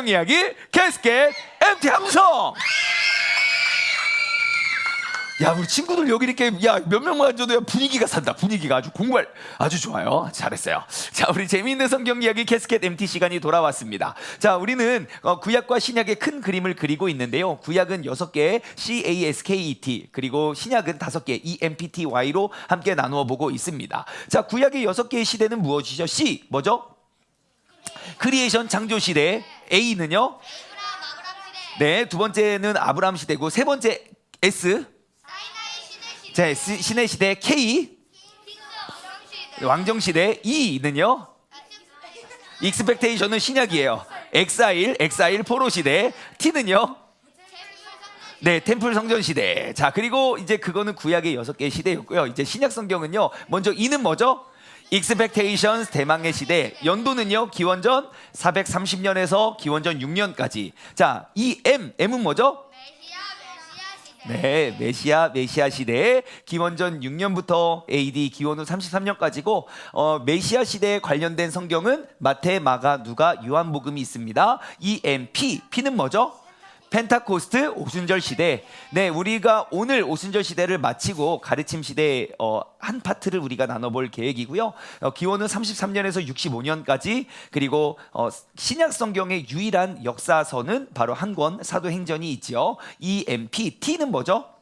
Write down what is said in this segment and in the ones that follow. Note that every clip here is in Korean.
성경 이야기 캐스켓 MT 함성. 야, 우리 친구들 여기 이렇게 몇 명만 줘도 분위기가 산다. 분위기가 아주 공부할 아주 좋아요. 잘했어요. 자, 우리 재미있는 성경 이야기 캐스켓 MT 시간이 돌아왔습니다. 자, 우리는 구약과 신약의 큰 그림을 그리고 있는데요. 구약은 6개 CASKET, 그리고 신약은 5개 EMPTY로 함께 나누어 보고 있습니다. 자, 구약의 6개의 시대는 무엇이죠? C 뭐죠? 크리에이션 창조 시대. A는요? 네, 두 번째는 아브라함 시대고, 세 번째 S 자, 신의 시대. K 왕정 시대. E는요? 익스펙테이션은 신약이에요. 엑사일 포로 시대. T는요? 네, 템플 성전 시대. 자, 그리고 이제 그거는 구약의 6개의 시대였고요. 이제 신약 성경은요, 먼저 E는 뭐죠? 익스펙테이션 대망의 시대. 연도는요, 기원전 430년에서 기원전 6년까지. 자, 이 M은 뭐죠? 네, 메시아 시대. 기원전 6년부터 AD 기원 후 33년까지고, 메시아 시대에 관련된 성경은 마태, 마가, 누가, 요한복음이 있습니다. EMP, P는 뭐죠? 펜타코스트 오순절 시대. 네, 우리가 오늘 오순절 시대를 마치고 가르침 시대 한 파트를 우리가 나눠볼 계획이고요. 기원은 33년에서 65년까지. 그리고 신약 성경의 유일한 역사서는 바로 한 권 사도행전이 있죠. EMP. T는 뭐죠?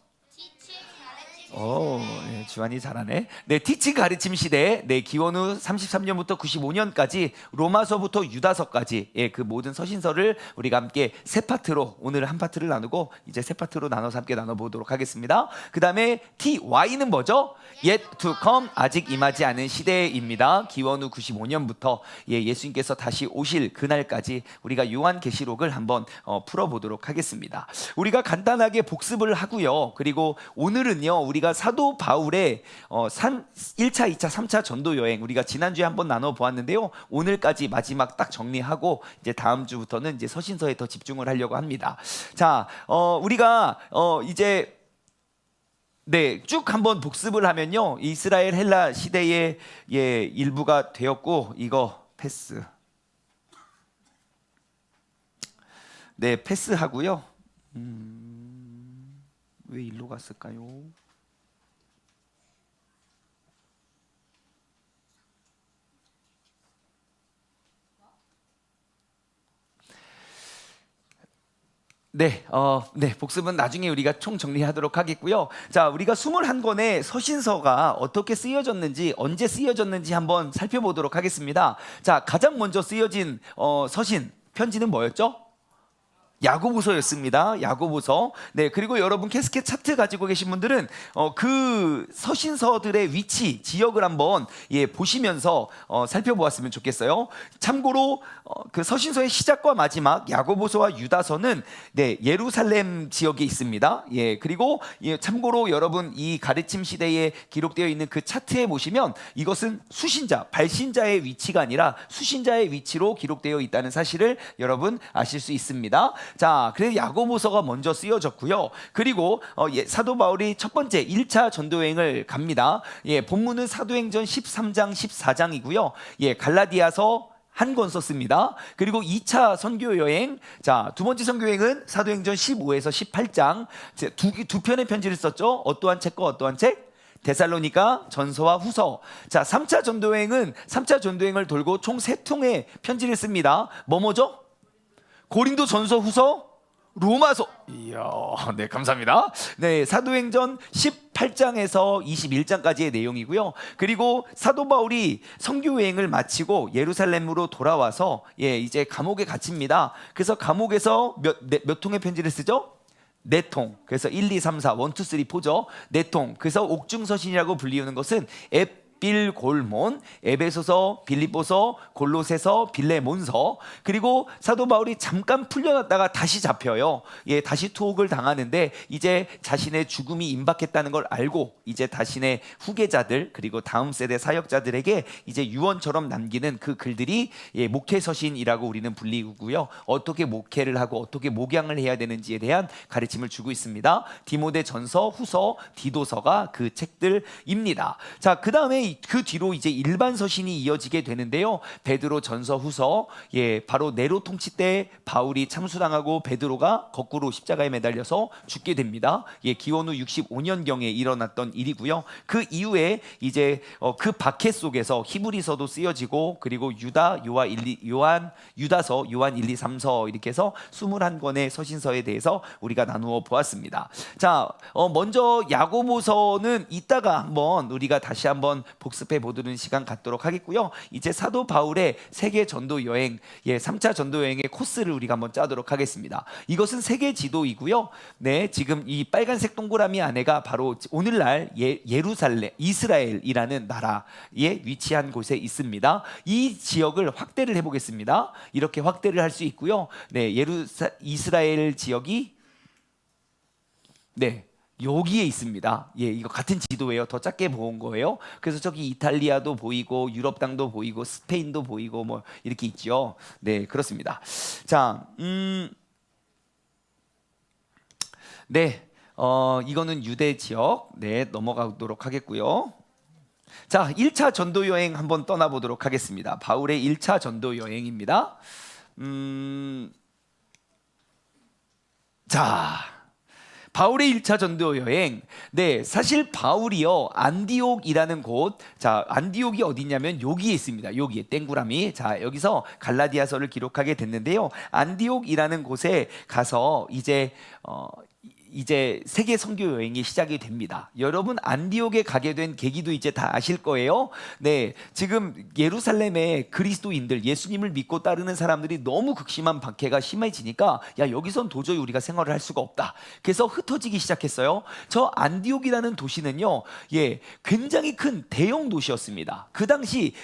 네, 주한이 잘하네. 네, 티칭 가르침 시대. 네, 기원 후 33년부터 95년까지 로마서부터 유다서까지, 예, 그 모든 서신서를 우리가 함께 세 파트로, 오늘 한 파트를 나누고 이제 세 파트로 나눠서 함께 나눠보도록 하겠습니다. 그 다음에 TY는 뭐죠? Yet to come, 아직 임하지 않은 시대입니다. 기원 후 95년부터 예수님께서 다시 오실 그날까지 우리가 요한계시록을 한번 풀어보도록 하겠습니다. 우리가 간단하게 복습을 하고요. 그리고 오늘은요, 우리가 사도 바울의 1차, 2차, 3차 전도 여행, 우리가 지난주에 한번 나눠 보았는데요. 오늘까지 마지막 딱 정리하고 이제 다음 주부터는 이제 서신서에 더 집중을 하려고 합니다. 자, 우리가 이제 네, 쭉 한번 복습을 하면요, 이스라엘 헬라 시대의 일부가 되었고, 이거 패스. 네, 패스하고요. 왜 일로 갔을까요? 네, 복습은 나중에 우리가 총 정리하도록 하겠고요. 자, 우리가 21권의 서신서가 어떻게 쓰여졌는지, 언제 쓰여졌는지 한번 살펴보도록 하겠습니다. 자, 가장 먼저 쓰여진 서신, 편지는 뭐였죠? 야고보서였습니다. 야고보서. 네, 그리고 여러분 캐스켓 차트 가지고 계신 분들은 그 서신서들의 위치, 지역을 한번 보시면서 살펴보았으면 좋겠어요. 참고로 그 서신서의 시작과 마지막 야고보서와 유다서는 네, 예루살렘 지역에 있습니다. 예, 그리고 참고로 여러분 이 가르침 시대에 기록되어 있는 그 차트에 보시면 이것은 수신자, 발신자의 위치가 아니라 수신자의 위치로 기록되어 있다는 사실을 여러분 아실 수 있습니다. 자, 그래서 야고보서가 먼저 쓰여졌고요. 그리고 사도 바울이 첫 번째 1차 전도여행을 갑니다. 본문은 사도행전 13장 14장이고요. 갈라디아서 한 권 썼습니다. 그리고 2차 선교 여행, 자, 두 번째 선교 여행은 사도행전 15에서 18장 두 편의 편지를 썼죠. 어떠한 책과 어떠한 책? 데살로니가 전서와 후서. 자, 3차 전도여행을 돌고 총 3통의 편지를 씁니다. 뭐죠? 고린도 전서, 후서, 로마서. 이야, 네, 감사합니다. 네, 사도행전 18장에서 21장까지의 내용이고요. 그리고 사도 바울이 선교 여행을 마치고 예루살렘으로 돌아와서 이제 감옥에 갇힙니다. 그래서 감옥에서 몇 통의 편지를 쓰죠? 4통. 그래서 1, 2, 3, 4, 1, 2, 3, 4죠. 4통. 그래서 옥중서신이라고 불리우는 것은 빌골몬, 에베소서, 빌립보서, 골로새서, 빌레몬서. 그리고 사도 바울이 잠깐 풀려났다가 다시 잡혀요. 다시 투옥을 당하는데 이제 자신의 죽음이 임박했다는 걸 알고 이제 자신의 후계자들, 그리고 다음 세대 사역자들에게 이제 유언처럼 남기는 그 글들이 목회서신이라고 우리는 불리고요. 어떻게 목회를 하고 어떻게 목양을 해야 되는지에 대한 가르침을 주고 있습니다. 디모데 전서, 후서, 디도서가 그 책들입니다. 자, 그 다음에 다음에 그 뒤로 이제 일반 서신이 이어지게 되는데요. 베드로 전서 후서, 바로 네로 통치 때 바울이 참수당하고 베드로가 거꾸로 십자가에 매달려서 죽게 됩니다. 기원 후 65년경에 일어났던 일이고요. 그 이후에 이제 그 박해 속에서 히브리서도 쓰여지고, 그리고 유다서, 요한 1, 2, 3서 이렇게 해서 21권의 서신서에 대해서 우리가 나누어 보았습니다. 자, 먼저 야고보서는 이따가 한번 우리가 다시 한번 복습해 보도록 시간 갖도록 하겠고요. 이제 사도 바울의 세계 전도 여행, 3차 전도 여행의 코스를 우리가 한번 짜도록 하겠습니다. 이것은 세계 지도이고요. 네, 지금 이 빨간색 동그라미 안에가 바로 오늘날 예루살렘, 이스라엘이라는 나라에 위치한 곳에 있습니다. 이 지역을 확대를 해보겠습니다. 이렇게 확대를 할 수 있고요. 네, 이스라엘 지역이 여기에 있습니다. 이거 같은 지도예요. 더 작게 본 거예요. 그래서 저기 이탈리아도 보이고 유럽 땅도 보이고 스페인도 보이고 뭐 이렇게 있죠. 네, 그렇습니다. 자, 이거는 유대 지역. 넘어가도록 하겠고요. 자, 1차 전도 여행 한번 떠나보도록 하겠습니다. 바울의 1차 전도 여행입니다. 자, 바울의 1차 전도 여행. 사실 바울이요, 안디옥이라는 곳, 자, 안디옥이 어디냐면 여기에 있습니다. 여기에 땡구라미. 자, 여기서 갈라디아서를 기록하게 됐는데요. 안디옥이라는 곳에 가서 이제 세계 선교 여행이 시작이 됩니다. 여러분, 안디옥에 가게 된 계기도 이제 다 아실 거예요. 지금 예루살렘의 그리스도인들, 예수님을 믿고 따르는 사람들이 너무 극심한 박해가 심해지니까 여기선 도저히 우리가 생활을 할 수가 없다. 그래서 흩어지기 시작했어요. 저 안디옥이라는 도시는요, 굉장히 큰 대형 도시였습니다. 그 당시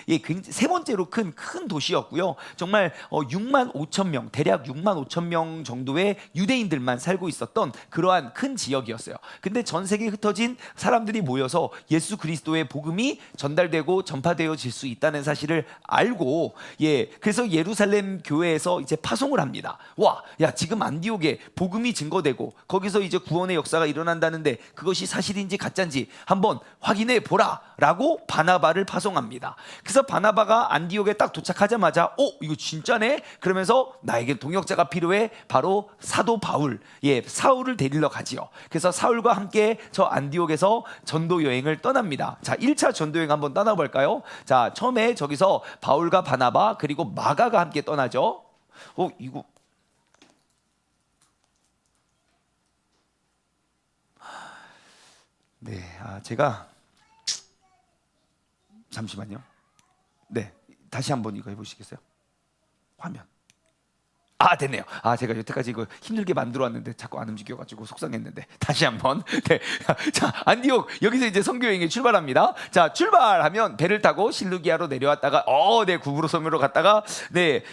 세 번째로 큰 도시였고요. 정말 6만 5천 명, 대략 6만 5천 명 정도의 유대인들만 살고 있었던 그러한 큰 지역이었어요. 근데 전 세계에 흩어진 사람들이 모여서 예수 그리스도의 복음이 전달되고 전파되어질 수 있다는 사실을 알고, 그래서 예루살렘 교회에서 이제 파송을 합니다. 지금 안디옥에 복음이 증거되고 거기서 이제 구원의 역사가 일어난다는데 그것이 사실인지 가짜인지 한번 확인해 보라 라고 바나바를 파송합니다. 그래서 바나바가 안디옥에 딱 도착하자마자 이거 진짜네? 그러면서 나에게 동역자가 필요해. 바로 사도 바울, 사울을 데리러 가지요. 그래서 사울과 함께 저 안디옥에서 전도 여행을 떠납니다. 자, 1차 전도 여행 한번 떠나볼까요? 자, 처음에 저기서 바울과 바나바 그리고 마가가 함께 떠나죠. 이거 제가 잠시만요. 다시 한번 이거 해보시겠어요? 화면. 됐네요. 제가 여태까지 이거 힘들게 만들어 왔는데 자꾸 안 움직여가지고 속상했는데 다시 한번. 자, 안디옥 여기서 이제 선교 여행이 출발합니다. 자, 출발하면 배를 타고 실루기아로 내려왔다가 구브로 섬으로 갔다가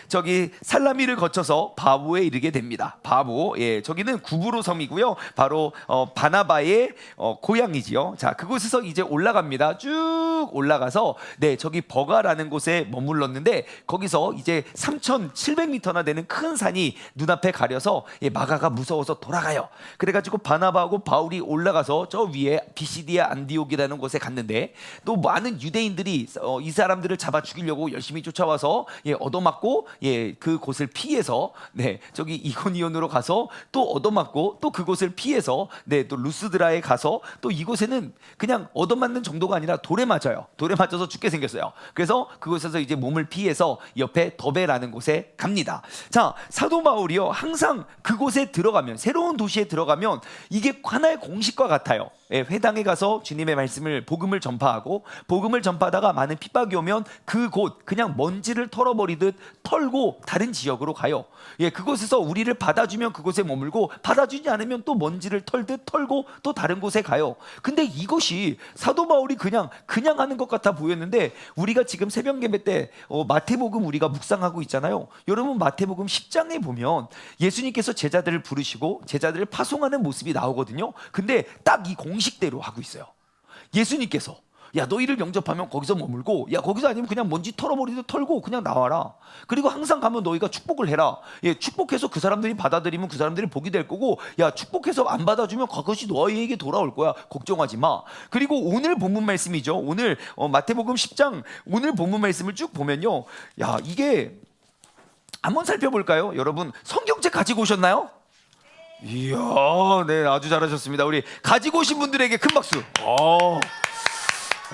저기 살라미를 거쳐서 바보에 이르게 됩니다. 바보. 저기는 구브로 섬이고요. 바로 바나바의 고향이지요. 자, 그곳에서 이제 올라갑니다. 쭉 올라가서 저기 버가라는 곳에 머물렀는데 거기서 이제 3,700m나 되는 큰 산이 눈앞에 가려서 마가가 무서워서 돌아가요. 그래가지고 바나바하고 바울이 올라가서 저 위에 비시디아 안디옥이라는 곳에 갔는데 또 많은 유대인들이 이 사람들을 잡아 죽이려고 열심히 쫓아와서 얻어맞고 그 곳을 피해서 저기 이고니온으로 가서 또 얻어맞고 또 그곳을 피해서 또 루스드라에 가서 또 이곳에는 그냥 얻어맞는 정도가 아니라 돌에 맞아요. 돌에 맞아서 죽게 생겼어요. 그래서 그곳에서 이제 몸을 피해서 옆에 더베라는 곳에 갑니다. 자, 사도 바울이요, 항상 그곳에 들어가면, 새로운 도시에 들어가면 이게 하나의 공식과 같아요. 회당에 가서 주님의 말씀을, 복음을 전파하고, 복음을 전파하다가 많은 핍박이 오면 그곳 그냥 먼지를 털어버리듯 털고 다른 지역으로 가요. 그곳에서 우리를 받아주면 그곳에 머물고, 받아주지 않으면 또 먼지를 털듯 털고 또 다른 곳에 가요. 근데 이것이 사도 바울이 그냥 하는 것 같아 보였는데, 우리가 지금 새벽 예배 때 마태복음 우리가 묵상하고 있잖아요. 여러분, 마태복음 10장에 보면 예수님께서 제자들을 부르시고 제자들을 파송하는 모습이 나오거든요. 근데 딱 이 공식대로 하고 있어요. 예수님께서 야, 너희를 영접하면 거기서 머물고, 야, 거기서 아니면 그냥 먼지 털어버리듯 털고 그냥 나와라. 그리고 항상 가면 너희가 축복을 해라. 예, 축복해서 그 사람들이 받아들이면 그 사람들이 복이 될 거고, 야, 축복해서 안 받아주면 그것이 너희에게 돌아올 거야. 걱정하지 마. 그리고 오늘 본문 말씀이죠. 오늘 마태복음 10장 오늘 본문 말씀을 쭉 보면요, 야, 이게 한번 살펴볼까요? 여러분 성경책 가지고 오셨나요? 이야, 네, 아주 잘하셨습니다. 우리 가지고 오신 분들에게 큰 박수.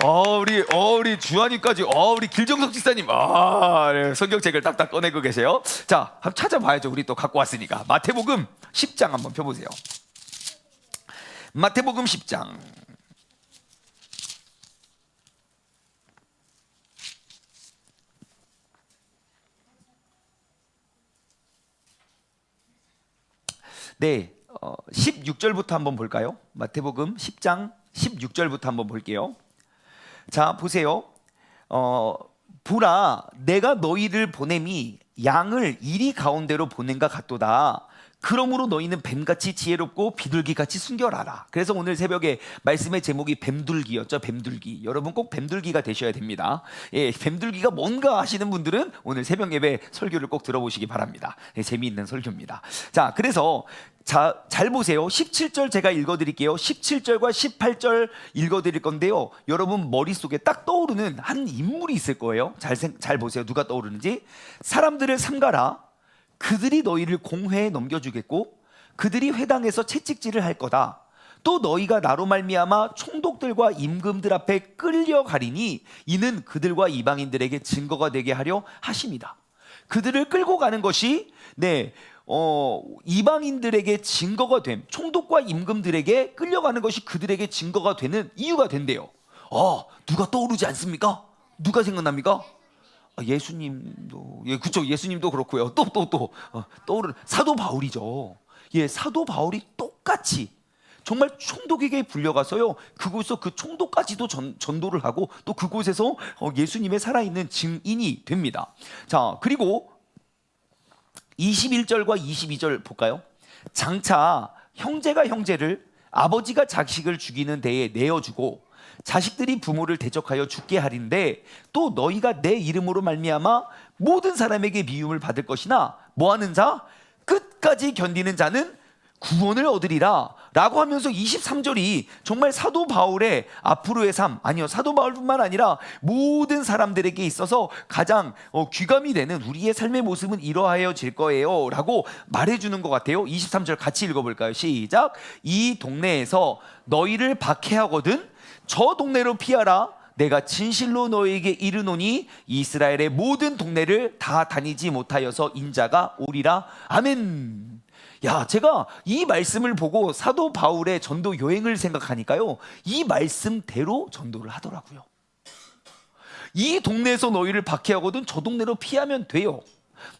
우리 주한이까지, 우리 길정석 집사님, 네, 성경책을 딱딱 꺼내고 계세요. 자, 한번 찾아봐야죠. 우리 또 갖고 왔으니까. 마태복음 10장 한번 펴보세요. 마태복음 10장. 네, 16절부터 한번 볼까요? 마태복음 10장 16절부터 한번 볼게요. 자, 보세요. 보라, 내가 너희를 보냄이 양을 이리 가운데로 보낸가 같도다. 그러므로 너희는 뱀같이 지혜롭고 비둘기같이 순결하라. 그래서 오늘 새벽에 말씀의 제목이 뱀둘기였죠. 뱀둘기. 여러분 꼭 뱀둘기가 되셔야 됩니다. 예, 뱀둘기가 뭔가 하시는 분들은 오늘 새벽 예배 설교를 꼭 들어보시기 바랍니다. 예, 재미있는 설교입니다. 자, 그래서 잘 보세요. 17절 제가 읽어드릴게요. 17절과 18절 읽어드릴 건데요, 여러분 머릿속에 딱 떠오르는 한 인물이 있을 거예요. 잘 보세요. 누가 떠오르는지. 사람들을 삼가라. 그들이 너희를 공회에 넘겨주겠고 그들이 회당에서 채찍질을 할 거다. 또 너희가 나로 말미암아 총독들과 임금들 앞에 끌려가리니 이는 그들과 이방인들에게 증거가 되게 하려 하심이다. 그들을 끌고 가는 것이 이방인들에게 증거가 됨, 총독과 임금들에게 끌려가는 것이 그들에게 증거가 되는 이유가 된대요. 누가 떠오르지 않습니까? 누가 생각납니까? 예수님도, 예, 그렇죠. 예수님도 그렇고요. 떠오르는 사도 바울이죠. 예, 사도 바울이 똑같이 정말 총독에게 불려가서요, 그곳에서 그 총독까지도 전도를 하고 또 그곳에서 예수님의 살아있는 증인이 됩니다. 자, 그리고 21절과 22절 볼까요? 장차 형제가 형제를, 아버지가 자식을 죽이는 데에 내어주고 자식들이 부모를 대적하여 죽게 하린데 또 너희가 내 이름으로 말미암아 모든 사람에게 미움을 받을 것이나 뭐하는 자? 끝까지 견디는 자는 구원을 얻으리라 라고 하면서 23절이 정말 사도 바울의 앞으로의 삶, 아니요, 사도 바울뿐만 아니라 모든 사람들에게 있어서 가장 귀감이 되는 우리의 삶의 모습은 이러하여질 거예요 라고 말해주는 것 같아요. 23절 같이 읽어볼까요? 시작. 이 동네에서 너희를 박해하거든 저 동네로 피하라. 내가 진실로 너희에게 이르노니 이스라엘의 모든 동네를 다 다니지 못하여서 인자가 오리라. 아멘. 야, 제가 이 말씀을 보고 사도 바울의 전도 여행을 생각하니까요, 이 말씀대로 전도를 하더라고요. 이 동네에서 너희를 박해하거든 저 동네로 피하면 돼요.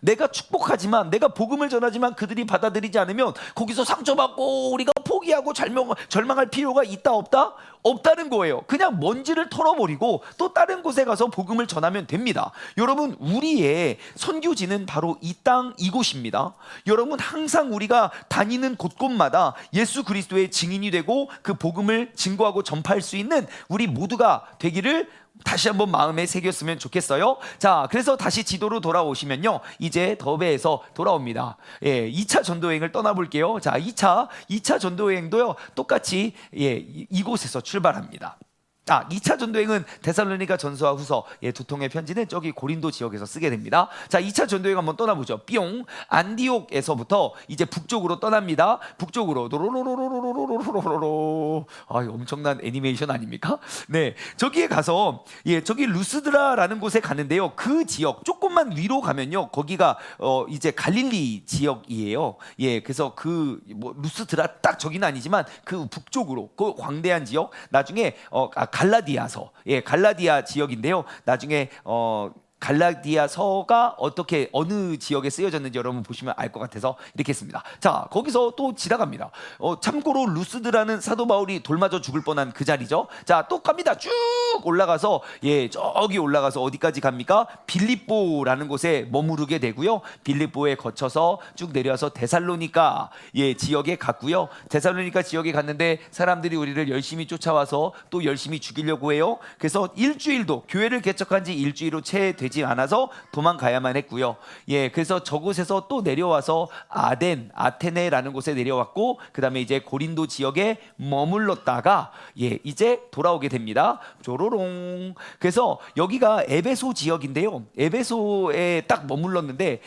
내가 축복하지만, 내가 복음을 전하지만 그들이 받아들이지 않으면 거기서 상처받고 우리가 포기하고 절망할 필요가 있다 없다? 없다는 거예요. 그냥 먼지를 털어버리고 또 다른 곳에 가서 복음을 전하면 됩니다. 여러분, 우리의 선교지는 바로 이 땅 이곳입니다. 여러분, 항상 우리가 다니는 곳곳마다 예수 그리스도의 증인이 되고 그 복음을 증거하고 전파할 수 있는 우리 모두가 되기를 다시 한번 마음에 새겼으면 좋겠어요. 자, 그래서 다시 지도로 돌아오시면요, 이제 더베에서 돌아옵니다. 예, 2차 전도여행을 떠나볼게요. 자, 2차 전도여행도요, 똑같이 이곳에서 출발합니다. 2차 전도여행은 데살로니가 전서와 후서, 두 통의 편지는 저기 고린도 지역에서 쓰게 됩니다. 자, 2차 전도여행 한번 떠나보죠. 뿅. 안디옥에서부터 이제 북쪽으로 떠납니다. 북쪽으로 도로로로로로로로로로로. 엄청난 애니메이션 아닙니까? 네, 저기에 가서 저기 루스드라라는 곳에 가는데요. 그 지역 조금만 위로 가면요, 거기가 이제 갈릴리 지역이에요. 그래서 루스드라 딱 저기는 아니지만 그 북쪽으로 그 광대한 지역, 나중에 갈라디아서, 갈라디아 지역인데요. 나중에 갈라디아서가 어떻게 어느 지역에 쓰여졌는지 여러분 보시면 알 것 같아서 이렇게 했습니다. 자, 거기서 또 지나갑니다. 참고로 루스드라는 사도 바울이 돌맞아 죽을 뻔한 그 자리죠. 자, 또 갑니다. 쭉 올라가서 저기 올라가서 어디까지 갑니까? 빌립보라는 곳에 머무르게 되고요. 빌립보에 거쳐서 쭉 내려와서 데살로니가 지역에 갔고요. 데살로니가 지역에 갔는데 사람들이 우리를 열심히 쫓아와서 또 열심히 죽이려고 해요. 그래서 일주일도 교회를 개척한 지 일주일로 채 되지 않아서 도망가야만 했고요. 그래서 저곳에서 또 내려와서 아테네라는 곳에 내려왔고, 그 다음에 이제 고린도 지역에 머물렀다가 이제 돌아오게 됩니다. 조로롱. 그래서 여기가 에베소 지역인데요. 에베소에 딱 머물렀는데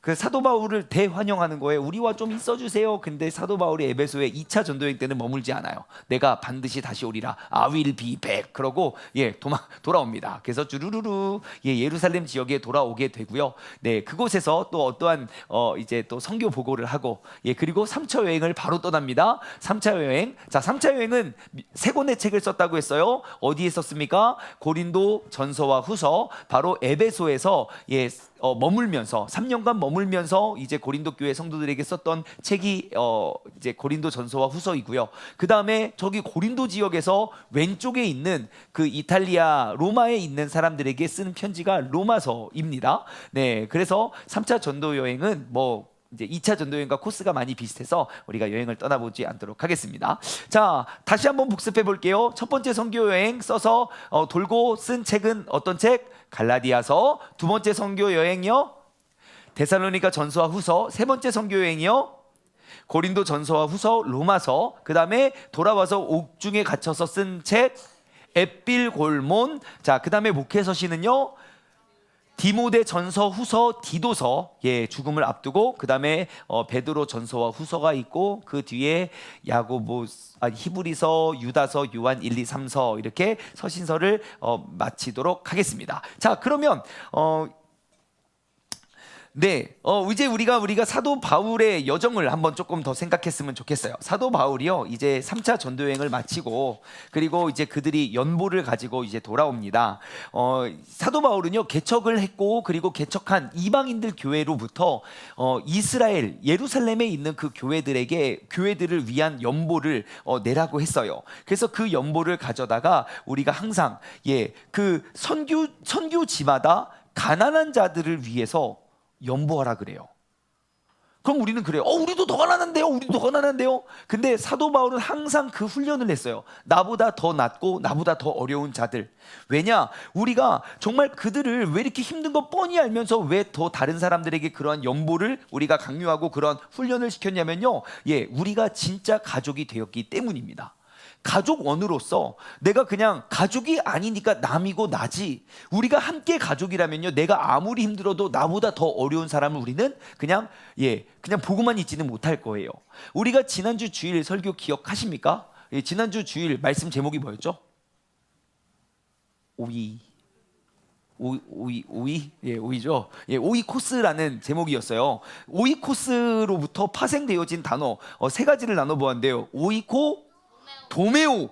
그 사도 바울을 대환영하는 거예요. 우리와 좀 있어주세요. 근데 사도 바울이 에베소에 2차 전도여행 때는 머물지 않아요. 내가 반드시 다시 오리라. I will be back. 그러고 돌아옵니다. 그래서 주르르르 예루살렘 지역에 돌아오게 되고요. 그곳에서 또 어떠한 이제 또 선교 보고를 하고 그리고 3차 여행을 바로 떠납니다. 3차 여행. 자, 3차 여행은 3권의 책을 썼다고 했어요. 어디에 썼습니까? 고린도 전서와 후서, 바로 에베소에서 머물면서 3년간 머물면서 이제 고린도 교회 성도들에게 썼던 책이 이제 고린도 전서와 후서이고요. 그 다음에 저기 고린도 지역에서 왼쪽에 있는 그 이탈리아 로마에 있는 사람들에게 쓰는 편지가 로마서입니다. 그래서 3차 전도 여행은 이제 2차 전도여행과 코스가 많이 비슷해서 우리가 여행을 떠나보지 않도록 하겠습니다. 자, 다시 한번 복습해 볼게요. 첫 번째 선교 여행 써서 돌고 쓴 책은 어떤 책? 갈라디아서. 두 번째 선교 여행이요? 데살로니가 전서와 후서. 세 번째 선교 여행이요? 고린도 전서와 후서, 로마서. 그 다음에 돌아와서 옥중에 갇혀서 쓴 책 에필골몬. 자, 그 다음에 목회서시는요? 디모데 전서, 후서, 디도서. 죽음을 앞두고, 그 다음에 베드로 전서와 후서가 있고, 그 뒤에 야고보, 히브리서, 유다서, 요한 1, 2, 3서 이렇게 서신서를 마치도록 하겠습니다. 자, 그러면 이제 우리가 사도 바울의 여정을 한번 조금 더 생각했으면 좋겠어요. 사도 바울이요, 이제 3차 전도여행을 마치고, 그리고 이제 그들이 연보를 가지고 이제 돌아옵니다. 사도 바울은요, 개척을 했고, 그리고 개척한 이방인들 교회로부터 이스라엘, 예루살렘에 있는 그 교회들을 위한 연보를 내라고 했어요. 그래서 그 연보를 가져다가 우리가 항상 그 선교지마다 가난한 자들을 위해서 연보하라 그래요. 그럼 우리는 그래요. 우리도 더 가난한데요. 근데 사도 바울은 항상 그 훈련을 했어요. 나보다 더 낫고 나보다 더 어려운 자들. 왜냐? 우리가 정말 그들을 왜 이렇게 힘든 거 뻔히 알면서 왜 더 다른 사람들에게 그러한 연보를 우리가 강요하고 그런 훈련을 시켰냐면요, 우리가 진짜 가족이 되었기 때문입니다. 가족원으로서 내가 그냥 가족이 아니니까 남이고 나지, 우리가 함께 가족이라면요, 내가 아무리 힘들어도 나보다 더 어려운 사람을 우리는 그냥 보고만 있지는 못할 거예요. 우리가 지난주 주일 설교 기억하십니까? 지난주 주일 말씀 제목이 뭐였죠? 오이죠. 오이 코스라는 제목이었어요. 오이 코스로부터 파생되어진 단어 3가지를 나눠보았는데요. 오이코, 도메오.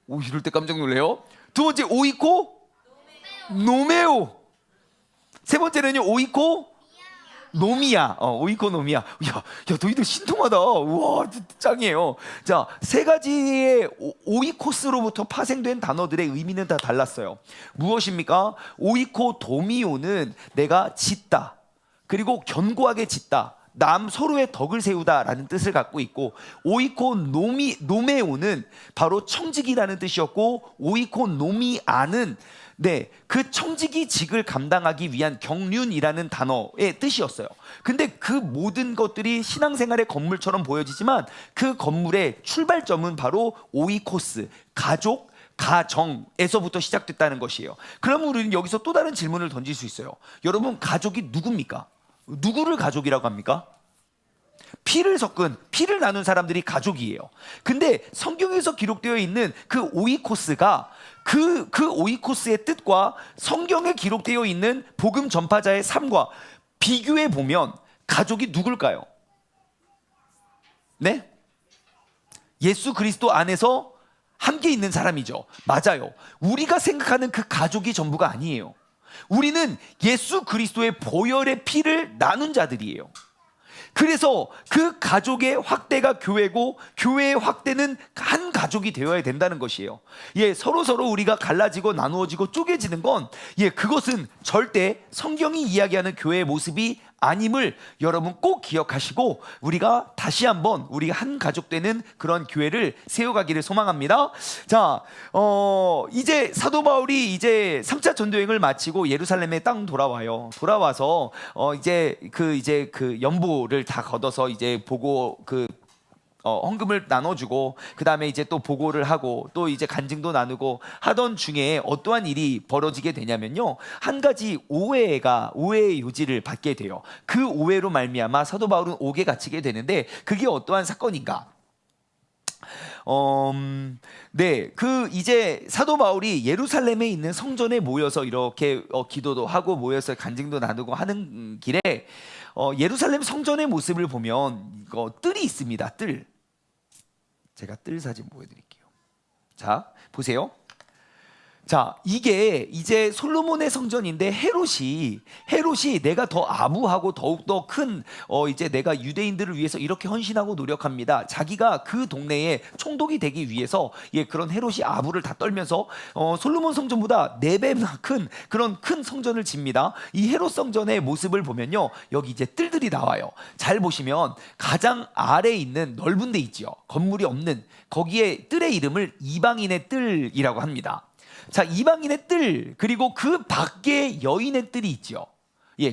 이럴 때 깜짝 놀래요. 두 번째 오이코, 노메오. 세 번째는요, 오이코 노미야. 오이코 노미야. 야, 너희들 신통하다. 우와, 짱이에요. 자, 3가지의 오이코스로부터 파생된 단어들의 의미는 다 달랐어요. 무엇입니까? 오이코 도미오는 내가 짓다, 그리고 견고하게 짓다, 남 서로의 덕을 세우다라는 뜻을 갖고 있고, 오이코 노메오는 바로 청지기라는 뜻이었고, 오이코 노미아는 그 청지기 직을 감당하기 위한 경륜이라는 단어의 뜻이었어요. 근데 그 모든 것들이 신앙생활의 건물처럼 보여지지만 그 건물의 출발점은 바로 오이코스, 가족, 가정에서부터 시작됐다는 것이에요. 그럼 우리는 여기서 또 다른 질문을 던질 수 있어요. 여러분, 가족이 누굽니까? 누구를 가족이라고 합니까? 피를 나눈 사람들이 가족이에요. 근데 성경에서 기록되어 있는 그 오이코스가 그 오이코스의 뜻과 성경에 기록되어 있는 복음 전파자의 삶과 비교해 보면 가족이 누굴까요? 네? 예수 그리스도 안에서 함께 있는 사람이죠. 맞아요. 우리가 생각하는 그 가족이 전부가 아니에요. 우리는 예수 그리스도의 보혈의 피를 나눈 자들이에요. 그래서 그 가족의 확대가 교회고 교회의 확대는 한 가족이 되어야 된다는 것이에요. 서로 우리가 갈라지고 나누어지고 쪼개지는 건 그것은 절대 성경이 이야기하는 교회의 모습이 아님을 여러분 꼭 기억하시고 우리가 다시 한번 우리 한 가족 되는 그런 교회를 세워가기를 소망합니다. 자, 이제 사도 바울이 이제 3차 전도여행을 마치고 예루살렘에 땅 돌아와요. 돌아와서 이제 그 연보를 다 걷어서 이제 보고 헌금을 나눠주고 그 다음에 이제 또 보고를 하고 또 이제 간증도 나누고 하던 중에 어떠한 일이 벌어지게 되냐면요, 한 가지 오해의 요지를 받게 돼요. 그 오해로 말미암아 사도 바울은 옥에 갇히게 되는데 그게 어떠한 사건인가? 이제 사도 바울이 예루살렘에 있는 성전에 모여서 이렇게 기도도 하고 모여서 간증도 나누고 하는 길에 예루살렘 성전의 모습을 보면 뜰이 있습니다. 뜰. 제가 뜰 사진 보여드릴게요. 자, 보세요. 자, 이게 이제 솔로몬의 성전인데 헤롯이 내가 더 아부하고 더욱더 큰 이제 내가 유대인들을 위해서 이렇게 헌신하고 노력합니다. 자기가 그 동네에 총독이 되기 위해서 그런 헤롯이 아부를 다 떨면서 솔로몬 성전보다 4배나 큰 그런 큰 성전을 집니다. 이 헤롯 성전의 모습을 보면요, 여기 이제 뜰들이 나와요. 잘 보시면 가장 아래에 있는 넓은 데 있지요. 건물이 없는 거기에 뜰의 이름을 이방인의 뜰이라고 합니다. 자, 이방인의 뜰, 그리고 그 밖에 여인의 뜰이 있죠.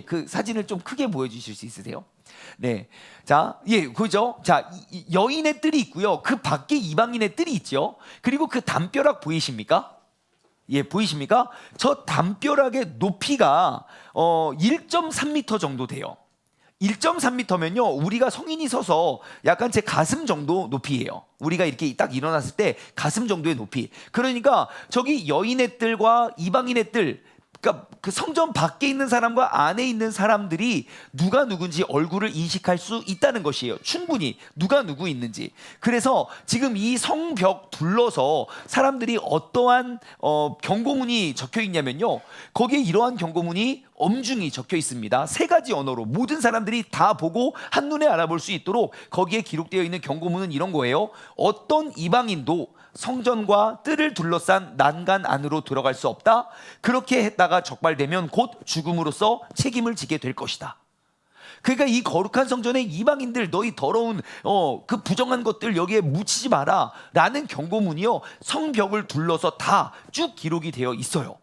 그 사진을 좀 크게 보여주실 수 있으세요? 네. 자, 그죠? 자, 여인의 뜰이 있고요. 그 밖에 이방인의 뜰이 있죠. 그리고 그 담벼락 보이십니까? 보이십니까? 저 담벼락의 높이가 1.3m 정도 돼요. 1.3m면요, 우리가 성인이 서서 약간 제 가슴 정도 높이예요. 우리가 이렇게 딱 일어났을 때 가슴 정도의 높이. 그러니까 저기 여인의 뜰과 이방인의 뜰, 그러니까 그 성전 밖에 있는 사람과 안에 있는 사람들이 누가 누군지 얼굴을 인식할 수 있다는 것이에요. 충분히 누가 누구 있는지. 그래서 지금 이 성벽 둘러서 사람들이 어떠한 경고문이 적혀 있냐면요, 거기에 이러한 경고문이 엄중히 적혀 있습니다. 3가지 언어로 모든 사람들이 다 보고 한눈에 알아볼 수 있도록 거기에 기록되어 있는 경고문은 이런 거예요. 어떤 이방인도 성전과 뜰을 둘러싼 난간 안으로 들어갈 수 없다. 그렇게 했다가 적발되면 곧 죽음으로써 책임을 지게 될 것이다. 그러니까 이 거룩한 성전에 이방인들, 너희 더러운 그 부정한 것들 여기에 묻히지 마라 라는 경고문이요, 성벽을 둘러서 다 쭉 기록이 되어 있어요.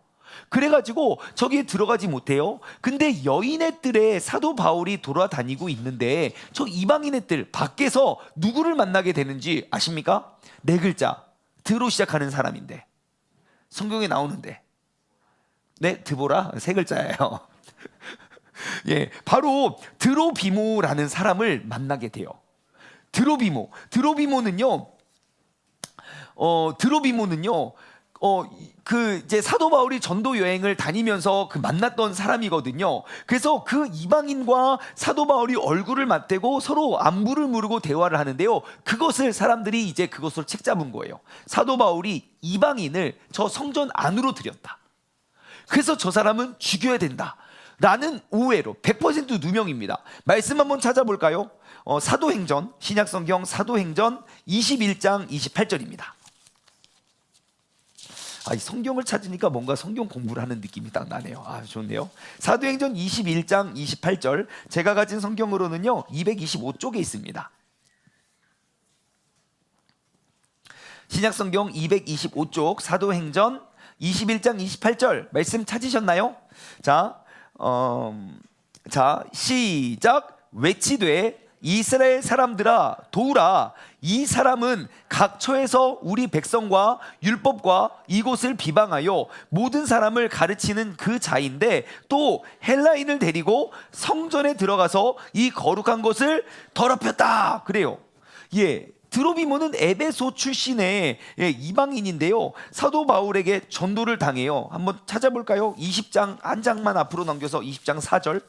그래가지고 저기에 들어가지 못해요. 근데 여인의 뜰에 사도 바울이 돌아다니고 있는데 저 이방인의 뜰 밖에서 누구를 만나게 되는지 아십니까? 4글자 드로 시작하는 사람인데, 성경에 나오는데, 드보라 3글자예요. 바로 드로비모라는 사람을 만나게 돼요. 드로비모는요, 그 이제 사도 바울이 전도 여행을 다니면서 그 만났던 사람이거든요. 그래서 그 이방인과 사도 바울이 얼굴을 맞대고 서로 안부를 물고 대화를 하는데요, 그것을 사람들이 이제 그것을 책잡은 거예요. 사도 바울이 이방인을 저 성전 안으로 들였다. 그래서 저 사람은 죽여야 된다 라는 오해로 100% 누명입니다. 말씀 한번 찾아볼까요? 사도행전, 신약성경 사도행전 21장 28절입니다. 이 성경을 찾으니까 뭔가 성경 공부를 하는 느낌이 딱 나네요. 좋네요. 사도행전 21장 28절, 제가 가진 성경으로는요 225쪽에 있습니다. 신약성경 225쪽 사도행전 21장 28절 말씀 찾으셨나요? 자, 시작. 외치되 이스라엘 사람들아 도우라. 이 사람은 각처에서 우리 백성과 율법과 이곳을 비방하여 모든 사람을 가르치는 그 자인데 또 헬라인을 데리고 성전에 들어가서 이 거룩한 것을 더럽혔다. 그래요. 드로비모는 에베소 출신의 이방인인데요, 사도 바울에게 전도를 당해요. 한번 찾아볼까요? 20장 한 장만 앞으로 넘겨서 20장 4절.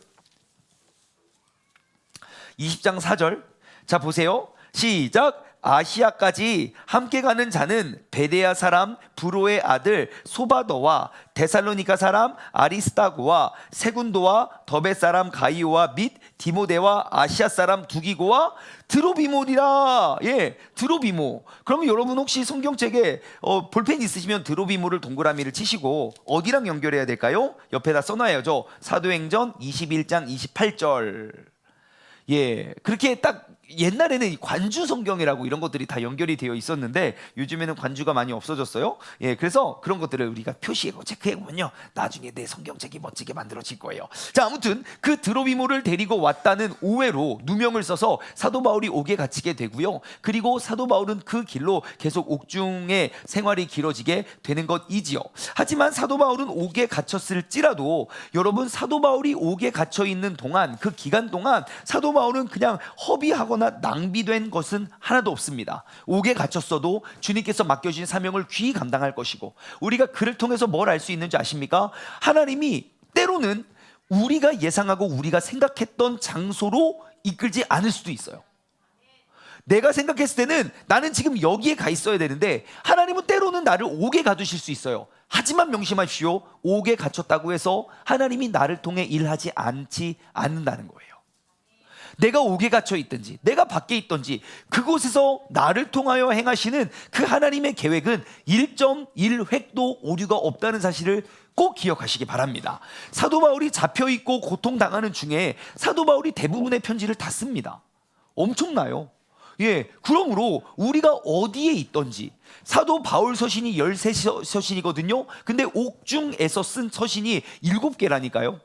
20장 4절. 자, 보세요. 시작. 아시아까지 함께 가는 자는 베레아 사람 브로의 아들 소바더와 데살로니가 사람 아리스타고와 세군도와 더베 사람 가이오와 및 디모데와 아시아 사람 두기고와 드로비모리라. 예, 드로비모. 그러면 여러분 혹시 성경책에 볼펜 있으시면 드로비모를 동그라미를 치시고 어디랑 연결해야 될까요? 옆에다 써놔야죠. 사도행전 21장 28절. 예, 그렇게 딱 옛날에는 관주 성경이라고 이런 것들이 다 연결이 되어 있었는데 요즘에는 관주가 많이 없어졌어요. 예, 그래서 그런 것들을 우리가 표시하고 체크해보면요, 나중에 내 성경책이 멋지게 만들어질 거예요. 자, 아무튼 그 드로비모를 데리고 왔다는 오해로 누명을 써서 사도 바울이 옥에 갇히게 되고요. 그리고 사도 바울은 그 길로 계속 옥중의 생활이 길어지게 되는 것이지요. 하지만 사도 바울은 옥에 갇혔을지라도 여러분, 사도 바울이 옥에 갇혀 있는 동안, 그 기간 동안 사도 바울은 그냥 허비하거나 낭비된 것은 하나도 없습니다. 옥에 갇혔어도 주님께서 맡겨주신 사명을 귀히 감당할 것이고, 우리가 그를 통해서 뭘 알 수 있는지 아십니까? 하나님이 때로는 우리가 예상하고 우리가 생각했던 장소로 이끌지 않을 수도 있어요. 내가 생각했을 때는 나는 지금 여기에 가 있어야 되는데 하나님은 때로는 나를 옥에 가두실 수 있어요. 하지만 명심하십시오. 옥에 갇혔다고 해서 하나님이 나를 통해 일하지 않는다는 거예요. 내가 옥에 갇혀 있든지 내가 밖에 있든지 그곳에서 나를 통하여 행하시는 그 하나님의 계획은 1.1획도 오류가 없다는 사실을 꼭 기억하시기 바랍니다. 사도 바울이 잡혀있고 고통당하는 중에 사도 바울이 대부분의 편지를 다 씁니다. 엄청나요. 예, 그러므로 우리가 어디에 있든지, 사도 바울 서신이 13서신이거든요. 근데 옥중에서 쓴 서신이 7개라니까요.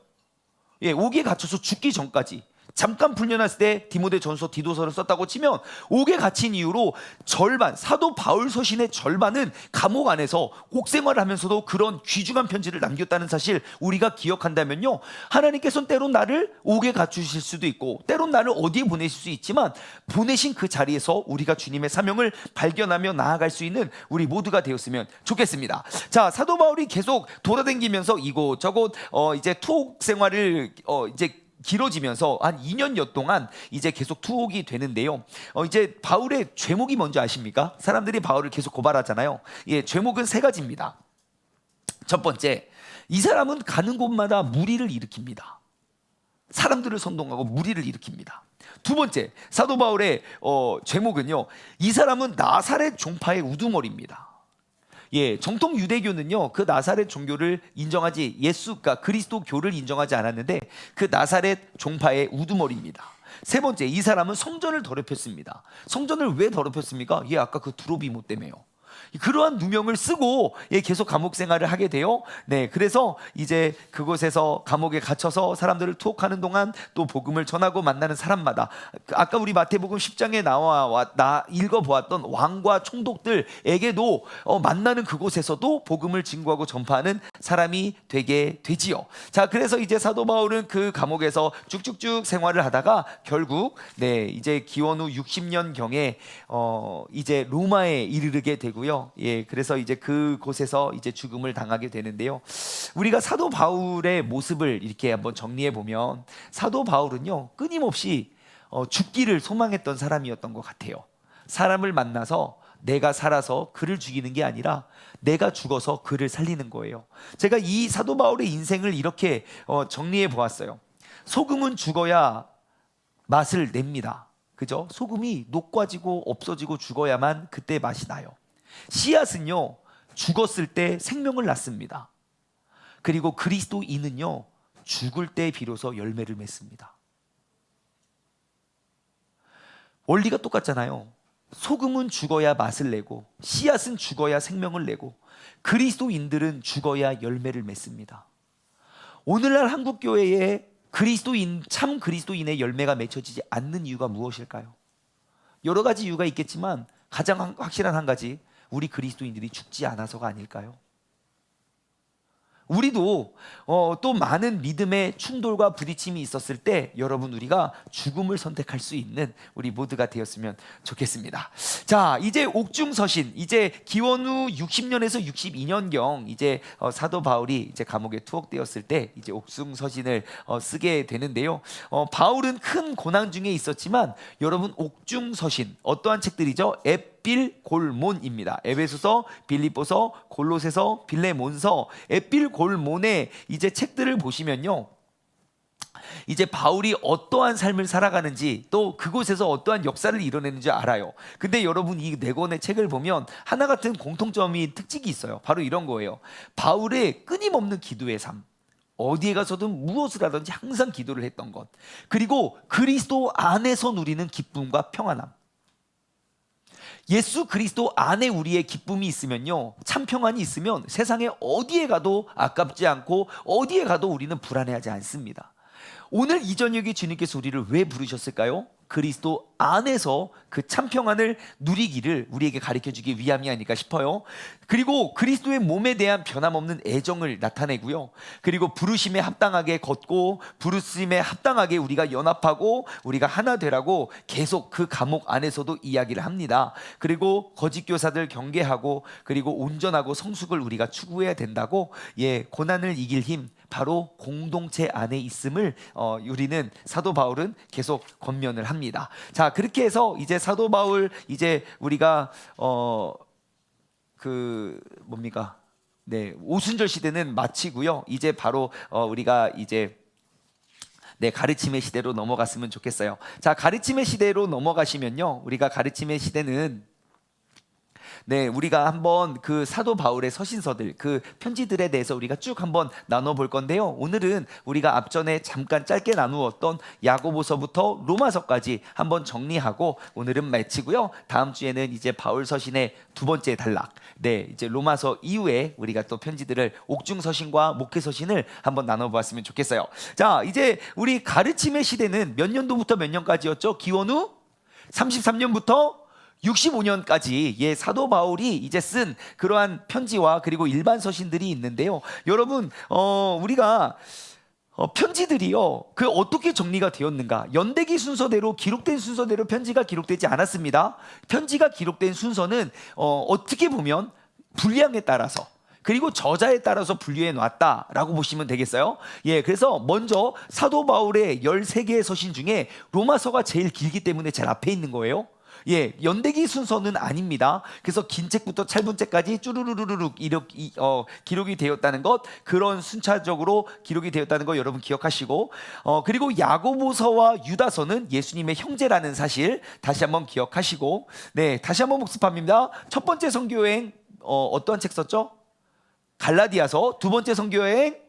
예, 옥에 갇혀서 죽기 전까지 잠깐 풀려났을 때 디모데 전서 디도서를 썼다고 치면 옥에 갇힌 이후로 절반, 사도 바울 서신의 절반은 감옥 안에서 옥생활을 하면서도 그런 귀중한 편지를 남겼다는 사실 우리가 기억한다면요, 하나님께서는 때론 나를 옥에 갇히실 수도 있고 때론 나를 어디에 보내실 수 있지만 보내신 그 자리에서 우리가 주님의 사명을 발견하며 나아갈 수 있는 우리 모두가 되었으면 좋겠습니다. 자, 사도 바울이 계속 돌아다니면서 이곳저곳 이제 투옥 생활을 이제 길어지면서 한 2년여 동안 이제 계속 투옥이 되는데요. 이제 바울의 죄목이 뭔지 아십니까? 사람들이 바울을 계속 고발하잖아요. 예, 죄목은 3가지입니다. 첫 번째, 이 사람은 가는 곳마다 무리를 일으킵니다. 사람들을 선동하고 무리를 일으킵니다. 두 번째, 사도 바울의 죄목은요, 이 사람은 나사렛 종파의 우두머리입니다. 예, 정통 유대교는요, 그 나사렛 종교를 인정하지, 그러니까 그리스도교를 인정하지 않았는데 그 나사렛 종파의 우두머리입니다. 세 번째, 이 사람은 성전을 더럽혔습니다. 성전을 왜 더럽혔습니까? 예, 아까 그 드로비모 때문에요. 그러한 누명을 쓰고 계속 감옥 생활을 하게 돼요. 네, 그래서 이제 그곳에서 감옥에 갇혀서 사람들을 투옥하는 동안 또 복음을 전하고 만나는 사람마다, 아까 우리 마태복음 10장에 나 읽어보았던 왕과 총독들에게도 만나는 그곳에서도 복음을 증거하고 전파하는 사람이 되게 되지요. 자, 그래서 이제 사도 바울은 그 감옥에서 쭉쭉쭉 생활을 하다가 결국 이제 기원 후 60년 경에 이제 로마에 이르게 되고요. 예, 그래서 이제 그곳에서 이제 죽음을 당하게 되는데요. 우리가 사도 바울의 모습을 이렇게 한번 정리해 보면 사도 바울은요, 끊임없이 죽기를 소망했던 사람이었던 것 같아요. 사람을 만나서 내가 살아서 그를 죽이는 게 아니라 내가 죽어서 그를 살리는 거예요. 제가 이 사도 바울의 인생을 이렇게 정리해 보았어요. 소금은 죽어야 맛을 냅니다. 그죠? 소금이 녹아지고 없어지고 죽어야만 그때 맛이 나요. 씨앗은요, 죽었을 때 생명을 낳습니다. 그리고 그리스도인은요, 죽을 때 비로소 열매를 맺습니다. 원리가 똑같잖아요. 소금은 죽어야 맛을 내고 씨앗은 죽어야 생명을 내고 그리스도인들은 죽어야 열매를 맺습니다. 오늘날 한국교회에 참 그리스도인의 열매가 맺혀지지 않는 이유가 무엇일까요? 여러 가지 이유가 있겠지만 가장 확실한 한 가지, 우리 그리스도인들이 죽지 않아서가 아닐까요? 우리도 또 많은 믿음의 충돌과 부딪힘이 있었을 때 여러분 우리가 죽음을 선택할 수 있는 우리 모두가 되었으면 좋겠습니다. 자, 이제 옥중서신, 이제 기원 후 60년에서 62년경 이제 사도 바울이 이제 감옥에 투옥되었을 때 이제 옥중서신을 쓰게 되는데요. 바울은 큰 고난 중에 있었지만 여러분 옥중서신 어떠한 책들이죠? 에필골몬입니다. 에베소서, 빌립보서, 골로새서, 빌레몬서, 에필골몬의 이제 책들을 보시면요, 이제 바울이 어떠한 삶을 살아가는지 또 그곳에서 어떠한 역사를 이뤄내는지 알아요. 근데 여러분 이 네 권의 책을 보면 하나 같은 공통점이 특징이 있어요. 바로 이런 거예요. 바울의 끊임없는 기도의 삶, 어디에 가서든 무엇을 하든지 항상 기도를 했던 것, 그리고 그리스도 안에서 누리는 기쁨과 평안함. 예수 그리스도 안에 우리의 기쁨이 있으면요, 참 평안이 있으면 세상에 어디에 가도 아깝지 않고 어디에 가도 우리는 불안해하지 않습니다. 오늘 이 저녁에 주님께서 우리를 왜 부르셨을까요? 그리스도 안에서 그 참 평안을 누리기를 우리에게 가르쳐주기 위함이 아닐까 싶어요. 그리고 그리스도의 몸에 대한 변함없는 애정을 나타내고요, 그리고 부르심에 합당하게 걷고 부르심에 합당하게 우리가 연합하고 우리가 하나 되라고 계속 그 감옥 안에서도 이야기를 합니다. 그리고 거짓 교사들 경계하고 그리고 온전하고 성숙을 우리가 추구해야 된다고, 고난을 이길 힘 바로 공동체 안에 있음을 우리는 사도 바울은 계속 권면을 합니다. 자, 그렇게 해서 이제 사도 바울 이제 우리가 오순절 시대는 마치고요. 이제 바로 우리가 이제 가르침의 시대로 넘어갔으면 좋겠어요. 자, 가르침의 시대로 넘어가시면요, 우리가 가르침의 시대는 우리가 한번 그 사도 바울의 서신서들, 그 편지들에 대해서 우리가 쭉 한번 나눠볼 건데요. 오늘은 우리가 앞전에 잠깐 짧게 나누었던 야고보서부터 로마서까지 한번 정리하고 오늘은 마치고요. 다음 주에는 이제 바울 서신의 두 번째 단락, 이제 로마서 이후에 우리가 또 편지들을 옥중서신과 목회서신을 한번 나눠보았으면 좋겠어요. 자, 이제 우리 가르침의 시대는 몇 년도부터 몇 년까지였죠? 기원 후 33년부터 65년까지 사도 바울이 이제 쓴 그러한 편지와 그리고 일반 서신들이 있는데요. 여러분 우리가 편지들이요, 그 어떻게 정리가 되었는가? 연대기 순서대로 기록된 순서대로 편지가 기록되지 않았습니다. 편지가 기록된 순서는 어떻게 보면 분량에 따라서 그리고 저자에 따라서 분류해 놨다라고 보시면 되겠어요. 그래서 먼저 사도 바울의 13개의 서신 중에 로마서가 제일 길기 때문에 제일 앞에 있는 거예요. 연대기 순서는 아닙니다. 그래서 긴 책부터 짧은 책까지 쭈루루루룩 기록이 되었다는 것, 그런 순차적으로 기록이 되었다는 거 여러분 기억하시고, 그리고 야고보서와 유다서는 예수님의 형제라는 사실 다시 한번 기억하시고, 다시 한번 복습합니다. 첫 번째 선교여행 어떠한 책 썼죠? 갈라디아서. 두 번째 선교여행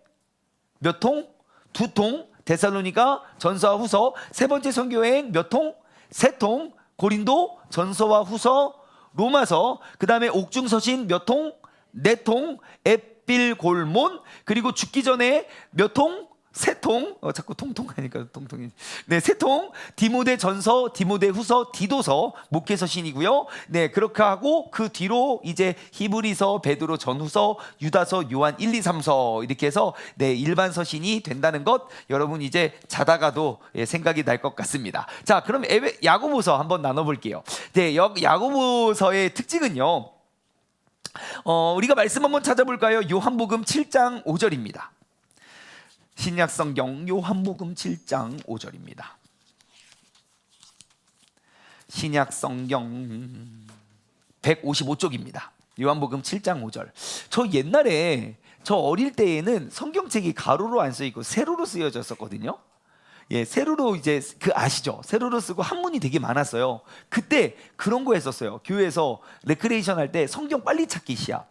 몇 통? 2통. 데살로니가 전서와 후서. 세 번째 선교여행 몇 통? 3통. 고린도 전서와 후서, 로마서. 그 다음에 옥중서신 몇 통? 4통. 에필골몬. 그리고 죽기 전에 몇 통? 3통. 자꾸 통통 하니까 통통이. 3통. 디모데 전서, 디모데 후서, 디도서, 목회서신이고요. 그렇게 하고 그 뒤로 이제 히브리서, 베드로 전후서, 유다서, 요한 1, 2, 3서 이렇게 해서 일반 서신이 된다는 것 여러분 이제 자다가도 생각이 날 것 같습니다. 자, 그럼 야고보서 한번 나눠볼게요. 야고보서의 특징은요, 우리가 말씀 한번 찾아볼까요? 요한복음 7장 5절입니다. 신약성경 요한복음 7장 5절입니다. 신약성경 155쪽입니다. 요한복음 7장 5절. 저 옛날에 저 어릴 때에는 성경책이 가로로 안 써있고 세로로 쓰여졌었거든요. 세로로 이제 아시죠? 세로로 쓰고 한문이 되게 많았어요. 그때 그런 거 했었어요. 교회에서 레크레이션 할 때 성경 빨리 찾기 시합.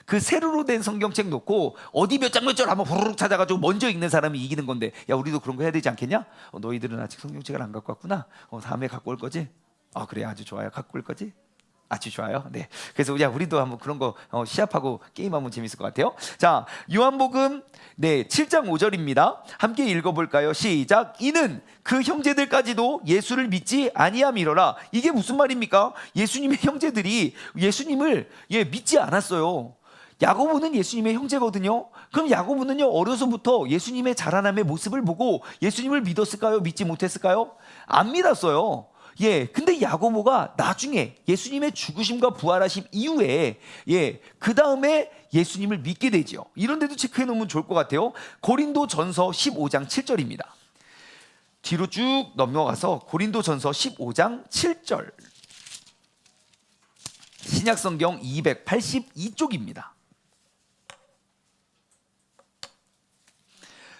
그 세로로 된 성경책 놓고 어디 몇 장 몇 절 한번 후루룩 찾아가지고 먼저 읽는 사람이 이기는 건데, 야 우리도 그런 거 해야 되지 않겠냐? 너희들은 아직 성경책을 안 갖고 왔구나. 다음에 갖고 올 거지? 그래, 아주 좋아요. 갖고 올 거지? 아주 좋아요. 그래서 우리도 한번 그런 거 시합하고 게임하면 재밌을 것 같아요. 자, 요한복음 7장 5절입니다. 함께 읽어볼까요? 시작. 이는 그 형제들까지도 예수를 믿지 아니함이로라. 이게 무슨 말입니까? 예수님의 형제들이 예수님을 믿지 않았어요. 야고보는 예수님의 형제거든요. 그럼 야고보는요, 어려서부터 예수님의 자라남의 모습을 보고 예수님을 믿었을까요? 믿지 못했을까요? 안 믿었어요. 예, 근데 야고보가 나중에 예수님의 죽으심과 부활하심 이후에, 예, 그 다음에 예수님을 믿게 되지요. 이런 데도 체크해 놓으면 좋을 것 같아요. 고린도전서 15장 7절입니다. 뒤로 쭉 넘어가서 고린도전서 15장 7절. 신약성경 282쪽입니다.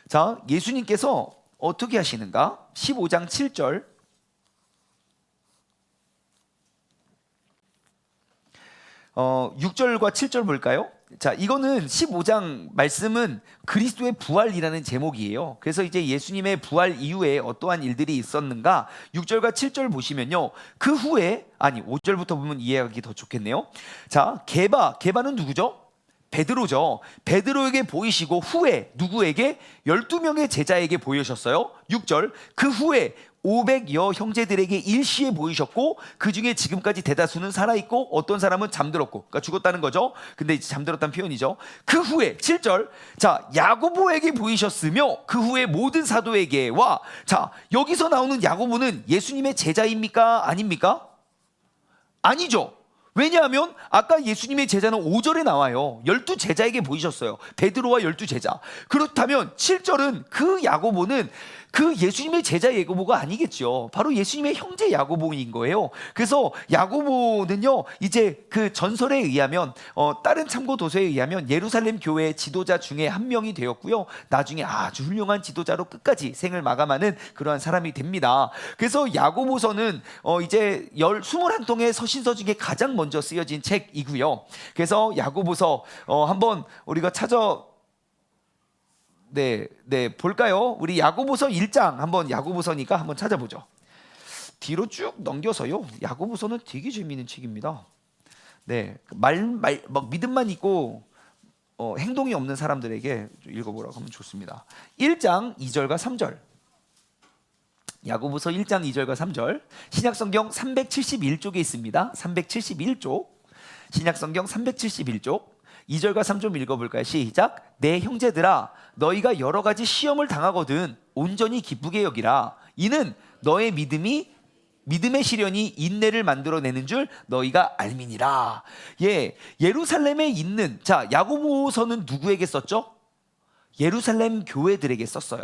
자, 예수님께서 어떻게 하시는가? 15장 7절. 6절과 7절 볼까요? 자, 이거는 15장 말씀은 그리스도의 부활이라는 제목이에요. 그래서 이제 예수님의 부활 이후에 어떠한 일들이 있었는가? 6절과 7절 보시면요, 그 후에, 아니 5절부터 보면 이해하기 더 좋겠네요. 자, 게바는 누구죠? 베드로죠. 베드로에게 보이시고 후에 누구에게? 12명의 제자에게 보이셨어요. 6절, 그 후에 500여 형제들에게 일시에 보이셨고, 그 중에 지금까지 대다수는 살아있고 어떤 사람은 잠들었고, 그러니까 죽었다는 거죠. 근데 이제 잠들었다는 표현이죠. 그 후에 7절, 자, 야고보에게 보이셨으며 그 후에 모든 사도에게와, 자, 여기서 나오는 야고보는 예수님의 제자입니까? 아닙니까? 아니죠. 왜냐하면 아까 예수님의 제자는 5절에 나와요. 12제자에게 보이셨어요. 베드로와 12제자. 그렇다면 7절은 그 야고보는 그 예수님의 제자 야고보가 아니겠죠. 바로 예수님의 형제 야고보인 거예요. 그래서 야고보는요, 이제 그 전설에 의하면, 다른 참고 도서에 의하면 예루살렘 교회 지도자 중에 한 명이 되었고요, 나중에 아주 훌륭한 지도자로 끝까지 생을 마감하는 그러한 사람이 됩니다. 그래서 야고보서는 이제 21통의 서신서 중에 가장 먼저 쓰여진 책이고요. 그래서 야고보서 한번 우리가 볼까요? 우리 야고보서 1장 한번, 야고보서니까 한번 찾아보죠. 뒤로 쭉 넘겨서요. 야고보서는 되게 재미있는 책입니다. 네, 막 믿음만 있고 행동이 없는 사람들에게 읽어보라고 하면 좋습니다. 1장 2절과 3절. 야고보서 1장 2절과 3절. 신약성경 371쪽에 있습니다. 371쪽. 신약성경 371쪽. 2절과 3절 읽어볼까요? 시작. 내 형제들아, 너희가 여러 가지 시험을 당하거든 온전히 기쁘게 여기라. 이는 너의 믿음의 시련이 인내를 만들어내는 줄 너희가 알미니라. 예, 예루살렘에 있는, 자, 야고보서는 누구에게 썼죠? 예루살렘 교회들에게 썼어요.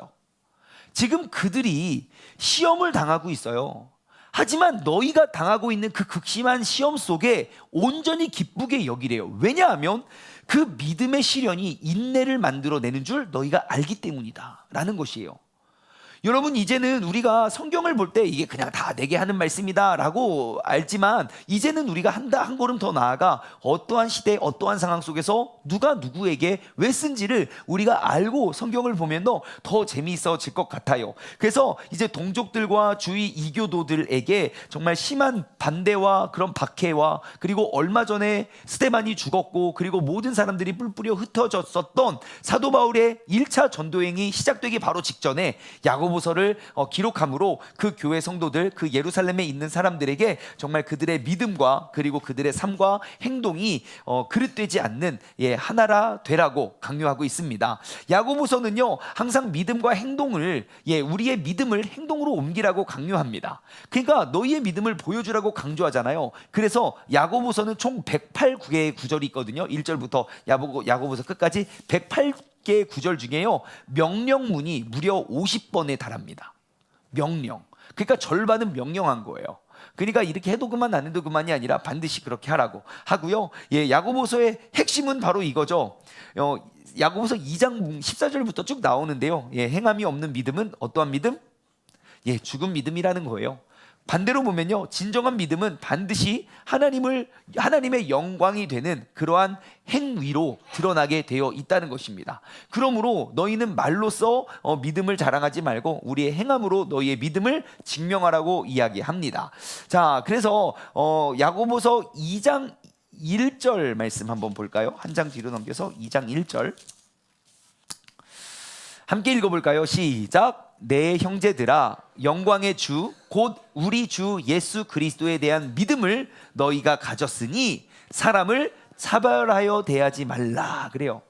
지금 그들이 시험을 당하고 있어요. 하지만 너희가 당하고 있는 그 극심한 시험 속에 온전히 기쁘게 여기래요. 왜냐하면 그 믿음의 시련이 인내를 만들어내는 줄 너희가 알기 때문이다 라는 것이에요. 여러분, 이제는 우리가 성경을 볼 때 이게 그냥 다 내게 하는 말씀이다 라고 알지만, 이제는 우리가 한 걸음 더 나아가 어떠한 시대, 어떠한 상황 속에서 누가 누구에게 왜 쓴지를 우리가 알고 성경을 보면 더 재미있어질 것 같아요. 그래서 이제 동족들과 주위 이교도들에게 정말 심한 반대와 그런 박해와, 그리고 얼마 전에 스데반이 죽었고 그리고 모든 사람들이 뿔뿔이 흩어졌었던 사도 바울의 1차 전도행이 시작되기 바로 직전에 야고보서를 기록함으로 그 교회 성도들, 그 예루살렘에 있는 사람들에게 정말 그들의 믿음과 그리고 그들의 삶과 행동이 그릇되지 않는, 예, 하나라 되라고 강요하고 있습니다. 야고보서는요, 항상 믿음과 행동을, 예, 우리의 믿음을 행동으로 옮기라고 강요합니다. 그러니까 너희의 믿음을 보여주라고 강조하잖아요. 그래서 야고보서는 총 108개의 구절이 있거든요. 1절부터 야고보서 끝까지 108개의 구절 중에요, 명령문이 무려 50번에 달합니다. 명령. 그러니까 절반은 명령한 거예요. 그러니까 이렇게 해도 그만 안 해도 그만이 아니라 반드시 그렇게 하라고 하고요. 예, 야고보서의 핵심은 바로 이거죠. 야고보서 2장 14절부터 쭉 나오는데요. 예, 행함이 없는 믿음은 어떠한 믿음? 예, 죽은 믿음이라는 거예요. 반대로 보면요, 진정한 믿음은 반드시 하나님의 영광이 되는 그러한 행위로 드러나게 되어 있다는 것입니다. 그러므로 너희는 말로써 믿음을 자랑하지 말고 우리의 행함으로 너희의 믿음을 증명하라고 이야기합니다. 자, 그래서 야고보서 2장 1절 말씀 한번 볼까요? 한 장 뒤로 넘겨서 2장 1절 함께 읽어볼까요? 시작. 내 형제들아, 영광의 주 곧 우리 주 예수 그리스도에 대한 믿음을 너희가 가졌으니 사람을 차별하여 대하지 말라 그래요.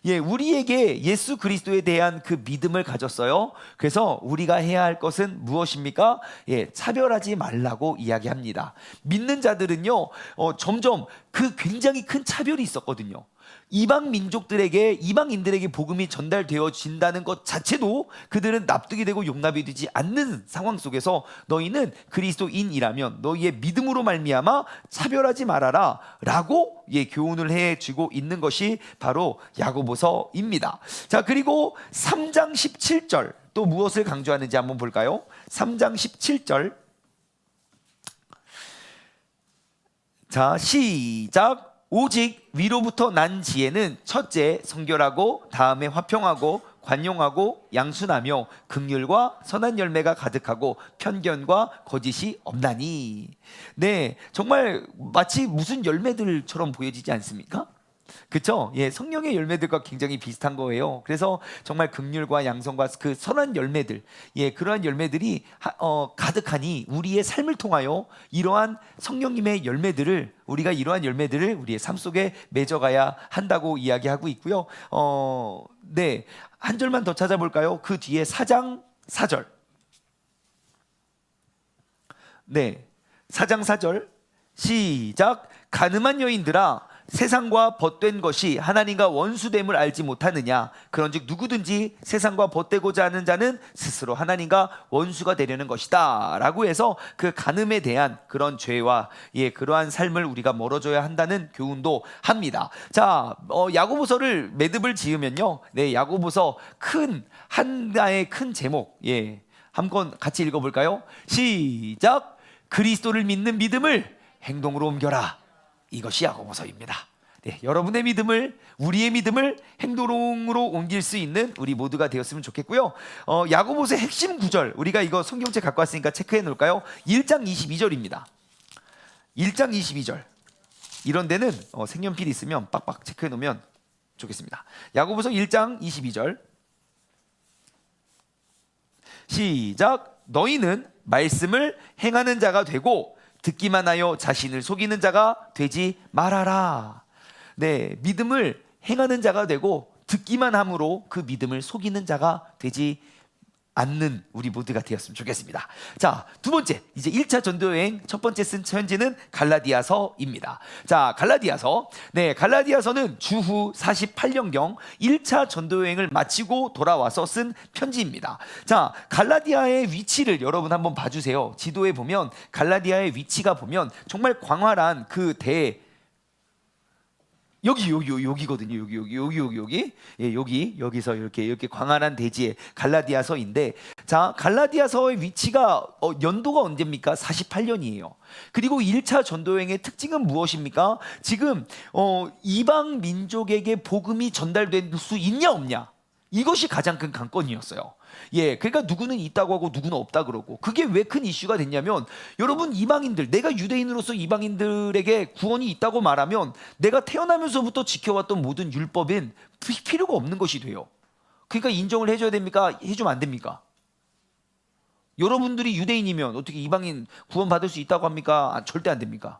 예, 우리에게 예수 그리스도에 대한 그 믿음을 가졌어요. 그래서 우리가 해야 할 것은 무엇입니까? 예, 차별하지 말라고 이야기합니다. 믿는 자들은요, 점점 그 굉장히 큰 차별이 있었거든요. 이방 민족들에게, 이방인들에게 복음이 전달되어진다는 것 자체도 그들은 납득이 되고 용납이 되지 않는 상황 속에서 너희는 그리스도인이라면 너희의 믿음으로 말미암아 차별하지 말아라 라고 교훈을 해주고 있는 것이 바로 야고보서입니다. 자, 그리고 3장 17절 또 무엇을 강조하는지 한번 볼까요? 3장 17절. 자, 시작. 오직 위로부터 난 지혜는 첫째 성결하고 다음에 화평하고 관용하고 양순하며 긍휼과 선한 열매가 가득하고 편견과 거짓이 없나니. 네, 정말 마치 무슨 열매들처럼 보여지지 않습니까? 그렇죠? 예, 성령의 열매들과 굉장히 비슷한 거예요. 그래서 정말 긍휼과 양성과 그 선한 열매들, 예, 그러한 열매들이 가득하니 우리의 삶을 통하여 이러한 성령님의 열매들을 우리가 이러한 열매들을 우리의 삶 속에 맺어가야 한다고 이야기하고 있고요. 네, 한 절만 더 찾아볼까요? 그 뒤에 4장 4절. 네, 4장 4절 시작. 가늠한 여인들아, 세상과 벗된 것이 하나님과 원수됨을 알지 못하느냐? 그런즉 누구든지 세상과 벗되고자 하는 자는 스스로 하나님과 원수가 되려는 것이다 라고 해서 그 간음에 대한 그런 죄와 그러한 삶을 우리가 멀어져야 한다는 교훈도 합니다. 자, 야고보서를 매듭을 지으면요, 네, 야고보서 하나의 큰 제목, 한번 같이 읽어볼까요? 시작. 그리스도를 믿는 믿음을 행동으로 옮겨라. 이것이 야고보서입니다. 네, 여러분의 믿음을, 우리의 믿음을 행동으로 옮길 수 있는 우리 모두가 되었으면 좋겠고요. 야고보서의 핵심 구절, 우리가 이거 성경책 갖고 왔으니까 체크해 놓을까요? 1장 22절입니다. 1장 22절. 이런 데는 색연필이 있으면 빡빡 체크해 놓으면 좋겠습니다. 야고보서 1장 22절 시작. 너희는 말씀을 행하는 자가 되고 듣기만 하여 자신을 속이는 자가 되지 말아라. 네, 믿음을 행하는 자가 되고 듣기만 함으로 그 믿음을 속이는 자가 되지 않는 우리 모두가 되었으면 좋겠습니다. 자, 두 번째, 이제 1차 전도여행 첫 번째 쓴 편지는 갈라디아서입니다. 자, 갈라디아서. 네, 갈라디아서는 주후 48년경 1차 전도여행을 마치고 돌아와서 쓴 편지입니다. 자, 갈라디아의 위치를 여러분 한번 봐주세요. 지도에 보면 갈라디아의 위치가 보면 정말 광활한 그 여기거든요. 여기. 예, 여기서 이렇게 광활한 대지에 갈라디아서인데, 자, 갈라디아서의 위치가 연도가 언제입니까? 48년이에요. 그리고 1차 전도여행의 특징은 무엇입니까? 지금 이방 민족에게 복음이 전달될 수 있냐 없냐? 이것이 가장 큰 관건이었어요. 예, 그러니까 누구는 있다고 하고 누구는 없다 그러고, 그게 왜 큰 이슈가 됐냐면, 여러분 이방인들, 내가 유대인으로서 이방인들에게 구원이 있다고 말하면 내가 태어나면서부터 지켜왔던 모든 율법은 필요가 없는 것이 돼요. 그러니까 인정을 해줘야 됩니까? 해주면 안 됩니까? 여러분들이 유대인이면 어떻게 이방인 구원 받을 수 있다고 합니까? 절대 안 됩니까?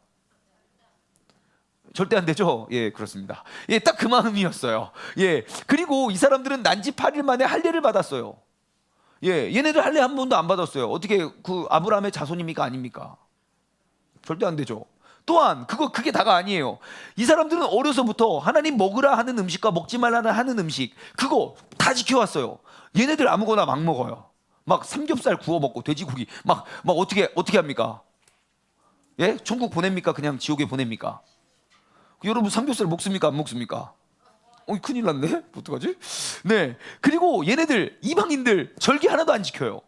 절대 안 되죠? 예, 그렇습니다. 예, 딱 그 마음이었어요. 예, 그리고 이 사람들은 난지 8일 만에 할례를 받았어요. 예, 얘네들 할례 한 번도 안 받았어요. 어떻게 그 아브라함의 자손입니까? 아닙니까? 절대 안 되죠. 또한 그게 다가 아니에요. 이 사람들은 어려서부터 하나님 먹으라 하는 음식과 먹지 말라 하는 음식, 그거 다 지켜왔어요. 얘네들 아무거나 막 먹어요. 막 삼겹살 구워 먹고 돼지고기 막 어떻게 합니까? 예, 천국 보냅니까? 그냥 지옥에 보냅니까? 여러분 삼겹살 먹습니까? 안 먹습니까? 큰일 났네. 어떡하지? 네. 그리고 얘네들 이방인들 절기 하나도 안 지켜요.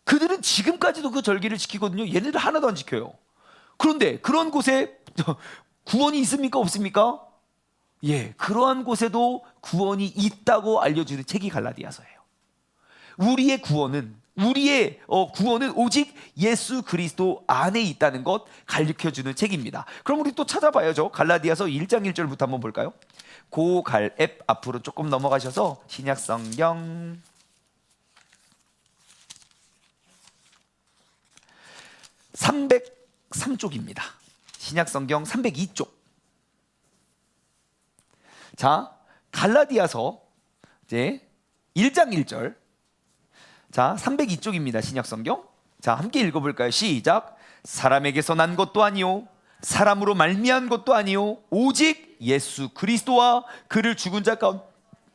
그들은 지금까지도 그 절기를 지키거든요. 얘네들 하나도 안 지켜요. 그런데 그런 곳에 구원이 있습니까? 없습니까? 예, 그러한 곳에도 구원이 있다고 알려주는 책이 갈라디아서예요. 우리의 구원은 오직 예수 그리스도 안에 있다는 것 가르쳐주는 책입니다. 그럼 우리 또 찾아봐야죠. 갈라디아서 1장 1절부터 한번 볼까요? 고갈앱 앞으로 조금 넘어가셔서 신약성경 303쪽입니다. 신약성경 302쪽. 자, 갈라디아서 이제 1장 1절. 자, 302쪽입니다. 신약성경. 자, 함께 읽어볼까요? 시작. 사람에게서 난 것도 아니요 사람으로 말미암은 것도 아니요 오직 예수 그리스도와 그를 죽은 자 가운데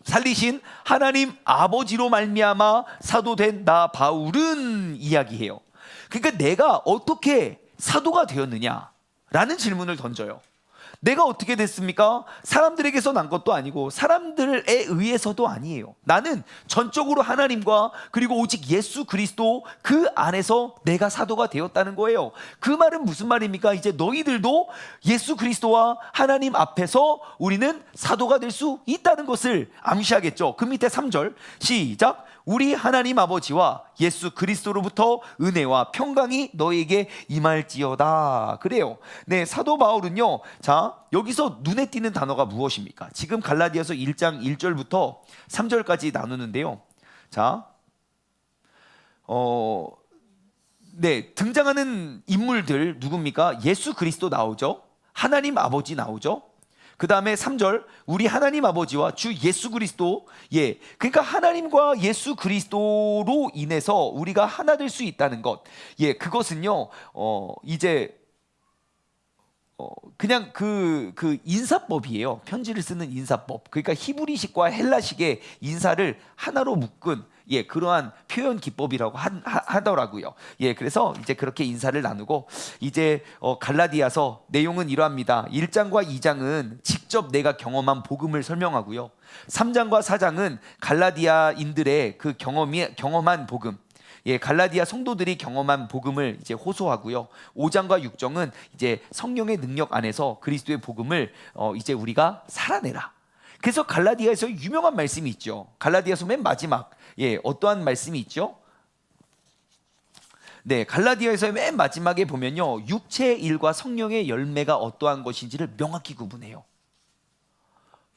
살리신 하나님 아버지로 말미암아 사도된 나 바울은 이야기해요. 그러니까 내가 어떻게 사도가 되었느냐라는 질문을 던져요. 내가 어떻게 됐습니까? 사람들에게서 난 것도 아니고 사람들에 의해서도 아니에요. 나는 전적으로 하나님과 그리고 오직 예수 그리스도 그 안에서 내가 사도가 되었다는 거예요. 그 말은 무슨 말입니까? 이제 너희들도 예수 그리스도와 하나님 앞에서 우리는 사도가 될 수 있다는 것을 암시하겠죠. 그 밑에 3절 시작. 우리 하나님 아버지와 예수 그리스도로부터 은혜와 평강이 너에게 임할지어다. 그래요. 네, 사도 바울은요. 자, 여기서 눈에 띄는 단어가 무엇입니까? 지금 갈라디아서 1장 1절부터 3절까지 나누는데요. 자, 네, 등장하는 인물들 누굽니까? 예수 그리스도 나오죠. 하나님 아버지 나오죠. 그 다음에 3절 우리 하나님 아버지와 주 예수 그리스도. 예, 그러니까 하나님과 예수 그리스도로 인해서 우리가 하나 될 수 있다는 것. 예, 그것은요 이제 그냥 그 인사법이에요. 편지를 쓰는 인사법. 그러니까 히브리식과 헬라식의 인사를 하나로 묶은 그러한 표현 기법이라고 하더라고요. 예, 그래서 이제 그렇게 인사를 나누고 이제 갈라디아서 내용은 이러합니다. 1장과 2장은 직접 내가 경험한 복음을 설명하고요. 3장과 4장은 갈라디아인들의 그 경험한 복음. 예, 갈라디아 성도들이 경험한 복음을 이제 호소하고요. 5장과 6장은 이제 성령의 능력 안에서 그리스도의 복음을 이제 우리가 살아내라. 그래서 갈라디아에서 유명한 말씀이 있죠. 갈라디아서 맨 마지막 어떠한 말씀이 있죠? 네, 갈라디아에서 맨 마지막에 보면요, 육체의 일과 성령의 열매가 어떠한 것인지를 명확히 구분해요.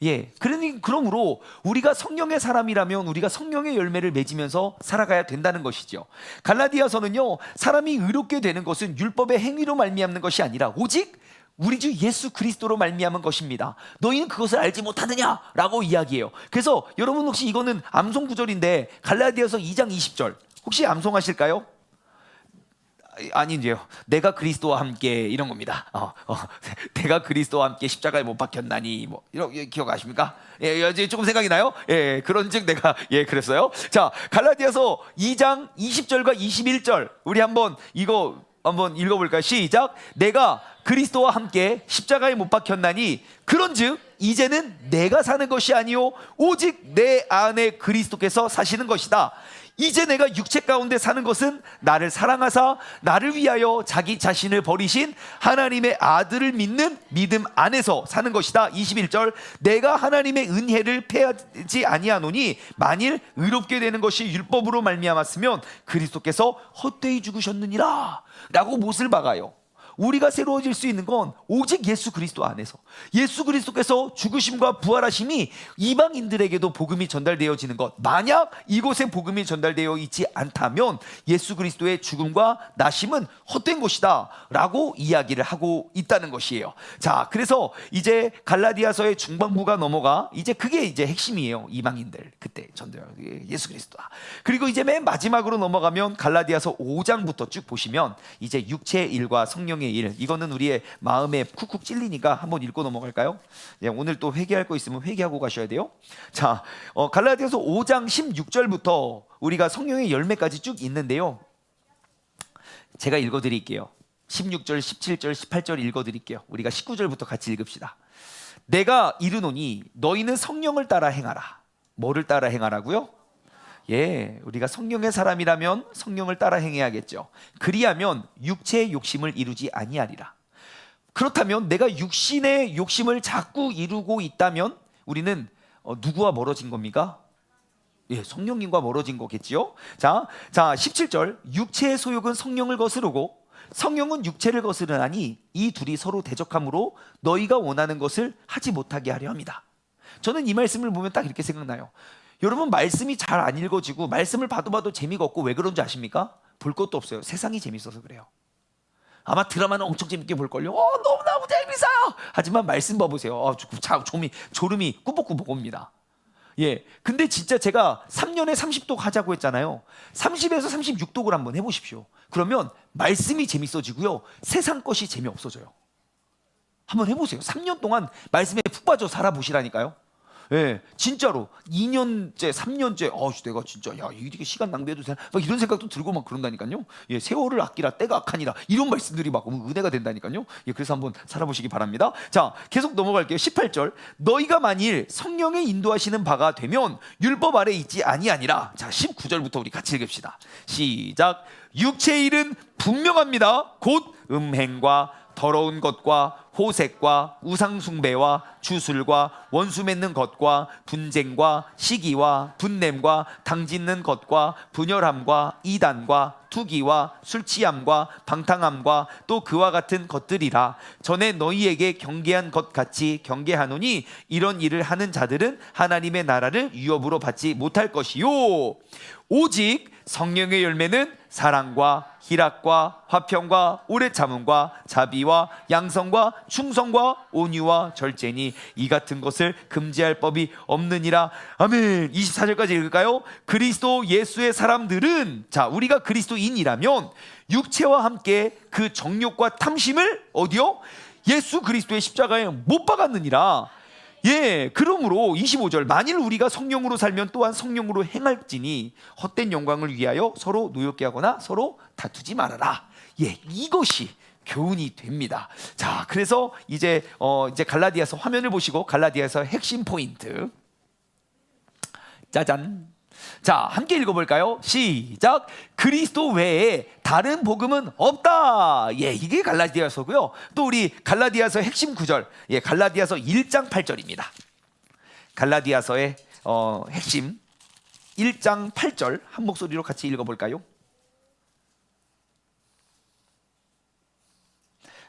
예, 그러므로 우리가 성령의 사람이라면 우리가 성령의 열매를 맺으면서 살아가야 된다는 것이죠. 갈라디아서는요, 사람이 의롭게 되는 것은 율법의 행위로 말미암는 것이 아니라 오직 우리 주 예수 그리스도로 말미암은 것입니다. 너희는 그것을 알지 못하느냐라고 이야기해요. 그래서 여러분 혹시 이거는 암송 구절인데 갈라디아서 2장 20절 혹시 암송하실까요? 아니죠. 내가 그리스도와 함께 이런 겁니다. 내가 그리스도와 함께 십자가에 못 박혔나니 뭐 이렇게 기억하십니까? 예, 조금 생각이 나요? 예, 그런즉 내가 그랬어요. 자, 갈라디아서 2장 20절과 21절 우리 한번 이거 한번 읽어볼까요? 시작. 내가 그리스도와 함께 십자가에 못 박혔나니 그런즉 이제는 내가 사는 것이 아니요 오직 내 안에 그리스도께서 사시는 것이다. 이제 내가 육체 가운데 사는 것은 나를 사랑하사 나를 위하여 자기 자신을 버리신 하나님의 아들을 믿는 믿음 안에서 사는 것이다. 21절 내가 하나님의 은혜를 패하지 아니하노니 만일 의롭게 되는 것이 율법으로 말미암았으면 그리스도께서 헛되이 죽으셨느니라 라고 못을 박아요. 우리가 새로워질 수 있는 건 오직 예수 그리스도 안에서 예수 그리스도께서 죽으심과 부활하심이 이방인들에게도 복음이 전달되어지는 것. 만약 이곳에 복음이 전달되어 있지 않다면 예수 그리스도의 죽음과 나심은 헛된 것이다 라고 이야기를 하고 있다는 것이에요. 자, 그래서 이제 갈라디아서의 중반부가 넘어가 이제 그게 이제 핵심이에요. 이방인들 그때 전달 예수 그리스도다. 그리고 이제 맨 마지막으로 넘어가면 갈라디아서 5장부터 쭉 보시면 이제 육체의 일과 성령의 일, 이거는 우리의 마음에 쿡쿡 찔리니까 한번 읽고 넘어갈까요? 오늘 또 회개할 거 있으면 회개하고 가셔야 돼요. 자, 갈라디아서 5장 16절부터 우리가 성령의 열매까지 쭉 있는데요. 제가 읽어드릴게요. 16절, 17절, 18절 읽어드릴게요. 우리가 19절부터 같이 읽읍시다. 내가 이르노니 너희는 성령을 따라 행하라. 뭐를 따라 행하라고요? 예, 우리가 성령의 사람이라면 성령을 따라 행해야겠죠. 그리하면 육체의 욕심을 이루지 아니하리라. 그렇다면 내가 육신의 욕심을 자꾸 이루고 있다면 우리는 누구와 멀어진 겁니까? 예, 성령님과 멀어진 거겠지요. 자, 17절 육체의 소욕은 성령을 거스르고 성령은 육체를 거스르나니 이 둘이 서로 대적함으로 너희가 원하는 것을 하지 못하게 하려 합니다. 저는 이 말씀을 보면 딱 이렇게 생각나요. 여러분 말씀이 잘 안 읽어지고 말씀을 봐도 재미가 없고 왜 그런지 아십니까? 볼 것도 없어요. 세상이 재밌어서 그래요. 아마 드라마는 엄청 재밌게 볼걸요. 너무너무 재밌어요. 하지만 말씀 봐보세요. 졸음이 꾸벅꾸벅 옵니다. 예. 근데 진짜 제가 3년에 30독 하자고 했잖아요. 30에서 36독을 한번 해보십시오. 그러면 말씀이 재밌어지고요. 세상 것이 재미없어져요. 한번 해보세요. 3년 동안 말씀에 푹 빠져 살아보시라니까요. 예, 진짜로 2년째, 3년째, 내가 진짜 이렇게 시간 낭비해도 되나? 막 이런 생각도 들고 막 그런다니까요. 예, 세월을 아끼라 때가 악하니라 이런 말씀들이 막 은혜가 된다니까요. 예, 그래서 한번 살아보시기 바랍니다. 자, 계속 넘어갈게요. 18절. 너희가 만일 성령의 인도하시는 바가 되면 율법 아래 있지 아니하니라. 자, 19절부터 우리 같이 읽읍시다. 시작. 육체의 일은 분명합니다. 곧 음행과 더러운 것과 호색과 우상숭배와 주술과 원수 맺는 것과 분쟁과 시기와 분냄과 당짓는 것과 분열함과 이단과 투기와 술취함과 방탕함과 또 그와 같은 것들이라. 전에 너희에게 경계한 것 같이 경계하노니 이런 일을 하는 자들은 하나님의 나라를 유업으로 받지 못할 것이요. 오직 성령의 열매는 사랑과 희락과 화평과 오래 참음과 자비와 양성과 충성과 온유와 절제니 이 같은 것을 금지할 법이 없느니라. 아멘. 24절까지 읽을까요? 그리스도 예수의 사람들은, 자, 우리가 그리스도인이라면 육체와 함께 그 정욕과 탐심을 어디요? 예수 그리스도의 십자가에 못 박았느니라. 예, 그러므로 25절. 만일 우리가 성령으로 살면 또한 성령으로 행할지니 헛된 영광을 위하여 서로 노엽게 하거나 서로 다투지 말아라. 예, 이것이 교훈이 됩니다. 자, 그래서 이제 갈라디아서 화면을 보시고 갈라디아서 핵심 포인트. 짜잔. 자, 함께 읽어볼까요? 시작. 그리스도 외에 다른 복음은 없다. 예, 이게 갈라디아서고요. 또 우리 갈라디아서 핵심 구절, 예, 갈라디아서 1장 8절입니다. 갈라디아서의 핵심 1장 8절 한 목소리로 같이 읽어볼까요?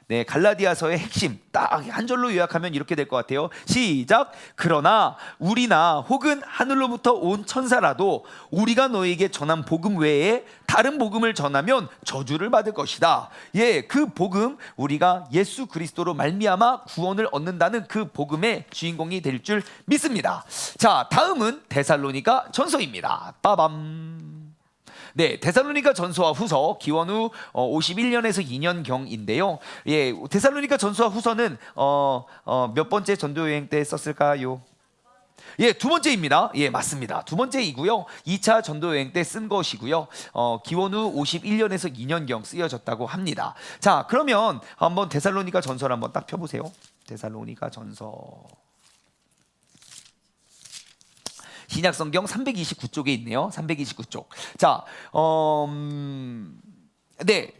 네, 갈라디아서의 핵심 딱 한 절로 요약하면 이렇게 될 것 같아요. 시작. 그러나 우리나 혹은 하늘로부터 온 천사라도 우리가 너에게 전한 복음 외에 다른 복음을 전하면 저주를 받을 것이다. 예, 그 복음, 우리가 예수 그리스도로 말미암아 구원을 얻는다는 그 복음의 주인공이 될 줄 믿습니다. 자, 다음은 데살로니가 전서입니다. 빠밤. 네, 데살로니가 전서와 후서 기원 후 51년에서 2년경인데요. 예, 데살로니가 전서와 후서는 몇 번째 전도 여행 때 썼을까요? 예, 두 번째입니다. 예, 맞습니다. 두 번째이고요. 2차 전도 여행 때 쓴 것이고요. 기원 후 51년에서 2년경 쓰여졌다고 합니다. 자, 그러면 한번 데살로니가 전서를 한번 딱 펴보세요. 데살로니가 전서. 신약성경 329쪽에 있네요. 329쪽. 자, 네.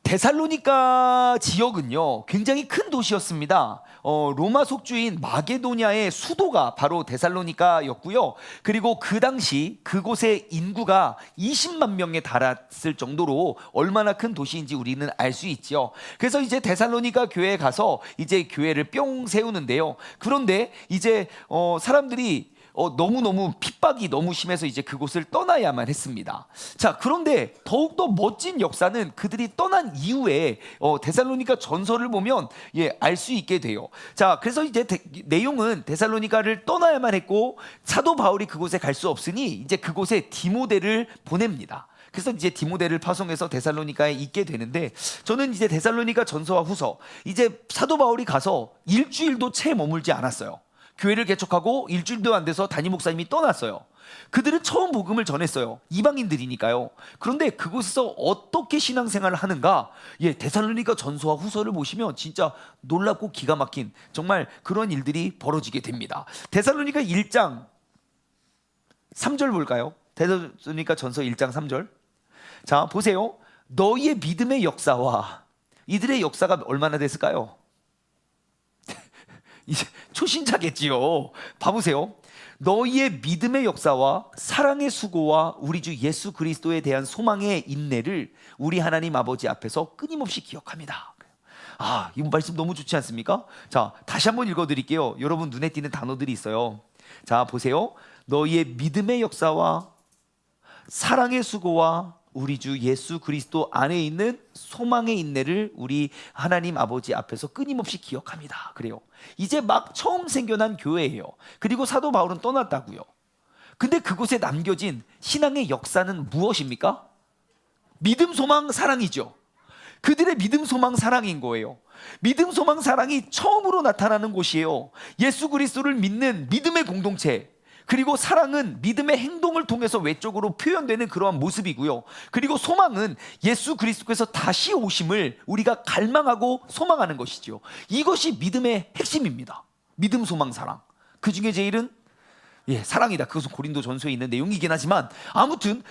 데살로니가 지역은요, 굉장히 큰 도시였습니다. 로마 속주인 마게도냐의 수도가 바로 데살로니가였고요. 그리고 그 당시 그곳의 인구가 20만 명에 달았을 정도로 얼마나 큰 도시인지 우리는 알 수 있지요. 그래서 이제 데살로니가 교회에 가서 이제 교회를 뿅 세우는데요. 그런데 이제 사람들이 너무너무 핍박이 너무 심해서 이제 그곳을 떠나야만 했습니다. 자, 그런데 더욱더 멋진 역사는 그들이 떠난 이후에 데살로니가 전서를 보면 알 수 있게 돼요. 자, 그래서 이제 내용은 데살로니가를 떠나야만 했고 사도 바울이 그곳에 갈 수 없으니 이제 그곳에 디모데를 보냅니다. 그래서 이제 디모데를 파송해서 데살로니가에 있게 되는데, 저는 이제 데살로니가 전서와 후서, 이제 사도 바울이 가서 일주일도 채 머물지 않았어요. 교회를 개척하고 일주일도 안 돼서 담임 목사님이 떠났어요. 그들은 처음 복음을 전했어요. 이방인들이니까요. 그런데 그곳에서 어떻게 신앙생활을 하는가? 예, 데살로니가 전서와 후서를 보시면 진짜 놀랍고 기가 막힌 정말 그런 일들이 벌어지게 됩니다. 데살로니가 1장 3절 볼까요? 데살로니가 전서 1장 3절. 자, 보세요. 너희의 믿음의 역사와 이들의 역사가 얼마나 됐을까요? 이제 초신자겠지요. 봐보세요. 너희의 믿음의 역사와 사랑의 수고와 우리 주 예수 그리스도에 대한 소망의 인내를 우리 하나님 아버지 앞에서 끊임없이 기억합니다. 아, 이 말씀 너무 좋지 않습니까? 자, 다시 한번 읽어드릴게요. 여러분 눈에 띄는 단어들이 있어요. 자, 보세요. 너희의 믿음의 역사와 사랑의 수고와 우리 주 예수 그리스도 안에 있는 소망의 인내를 우리 하나님 아버지 앞에서 끊임없이 기억합니다. 그래요. 이제 막 처음 생겨난 교회예요. 그리고 사도 바울은 떠났다고요. 근데 그곳에 남겨진 신앙의 역사는 무엇입니까? 믿음, 소망, 사랑이죠. 그들의 믿음, 소망, 사랑인 거예요. 믿음, 소망, 사랑이 처음으로 나타나는 곳이에요. 예수 그리스도를 믿는 믿음의 공동체, 그리고 사랑은 믿음의 행동을 통해서 외적으로 표현되는 그러한 모습이고요. 그리고 소망은 예수 그리스도께서 다시 오심을 우리가 갈망하고 소망하는 것이죠. 이것이 믿음의 핵심입니다. 믿음, 소망, 사랑. 그 중에 제일은 사랑이다. 그것은 고린도전서에 있는 내용이긴 하지만 아무튼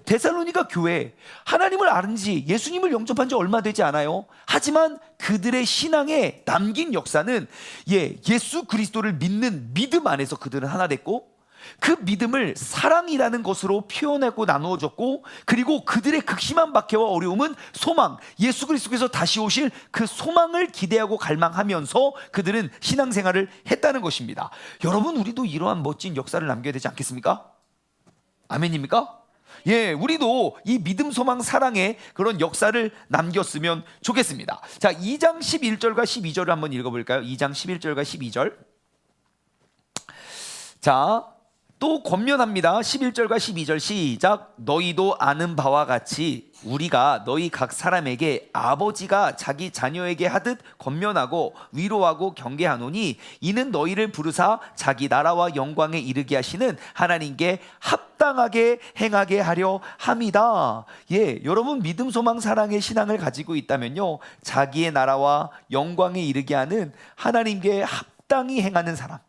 데살로니가 교회, 하나님을 아는 지, 예수님을 영접한 지 얼마 되지 않아요. 하지만 그들의 신앙에 남긴 역사는 예수 그리스도를 믿는 믿음 안에서 그들은 하나 됐고, 그 믿음을 사랑이라는 것으로 표현하고 나누어졌고, 그리고 그들의 극심한 박해와 어려움은 소망, 예수 그리스도께서 다시 오실 그 소망을 기대하고 갈망하면서 그들은 신앙생활을 했다는 것입니다. 여러분, 우리도 이러한 멋진 역사를 남겨야 되지 않겠습니까? 아멘입니까? 우리도 이 믿음, 소망, 사랑의 그런 역사를 남겼으면 좋겠습니다. 자, 2장 11절과 12절을 한번 읽어볼까요? 2장 11절과 12절. 자, 또 권면합니다. 11절과 12절 시작. 너희도 아는 바와 같이 우리가 너희 각 사람에게 아버지가 자기 자녀에게 하듯 권면하고 위로하고 경계하노니, 이는 너희를 부르사 자기 나라와 영광에 이르게 하시는 하나님께 합당하게 행하게 하려 함이다. 여러분, 믿음, 소망, 사랑의 신앙을 가지고 있다면요, 자기의 나라와 영광에 이르게 하는 하나님께 합당히 행하는 사람,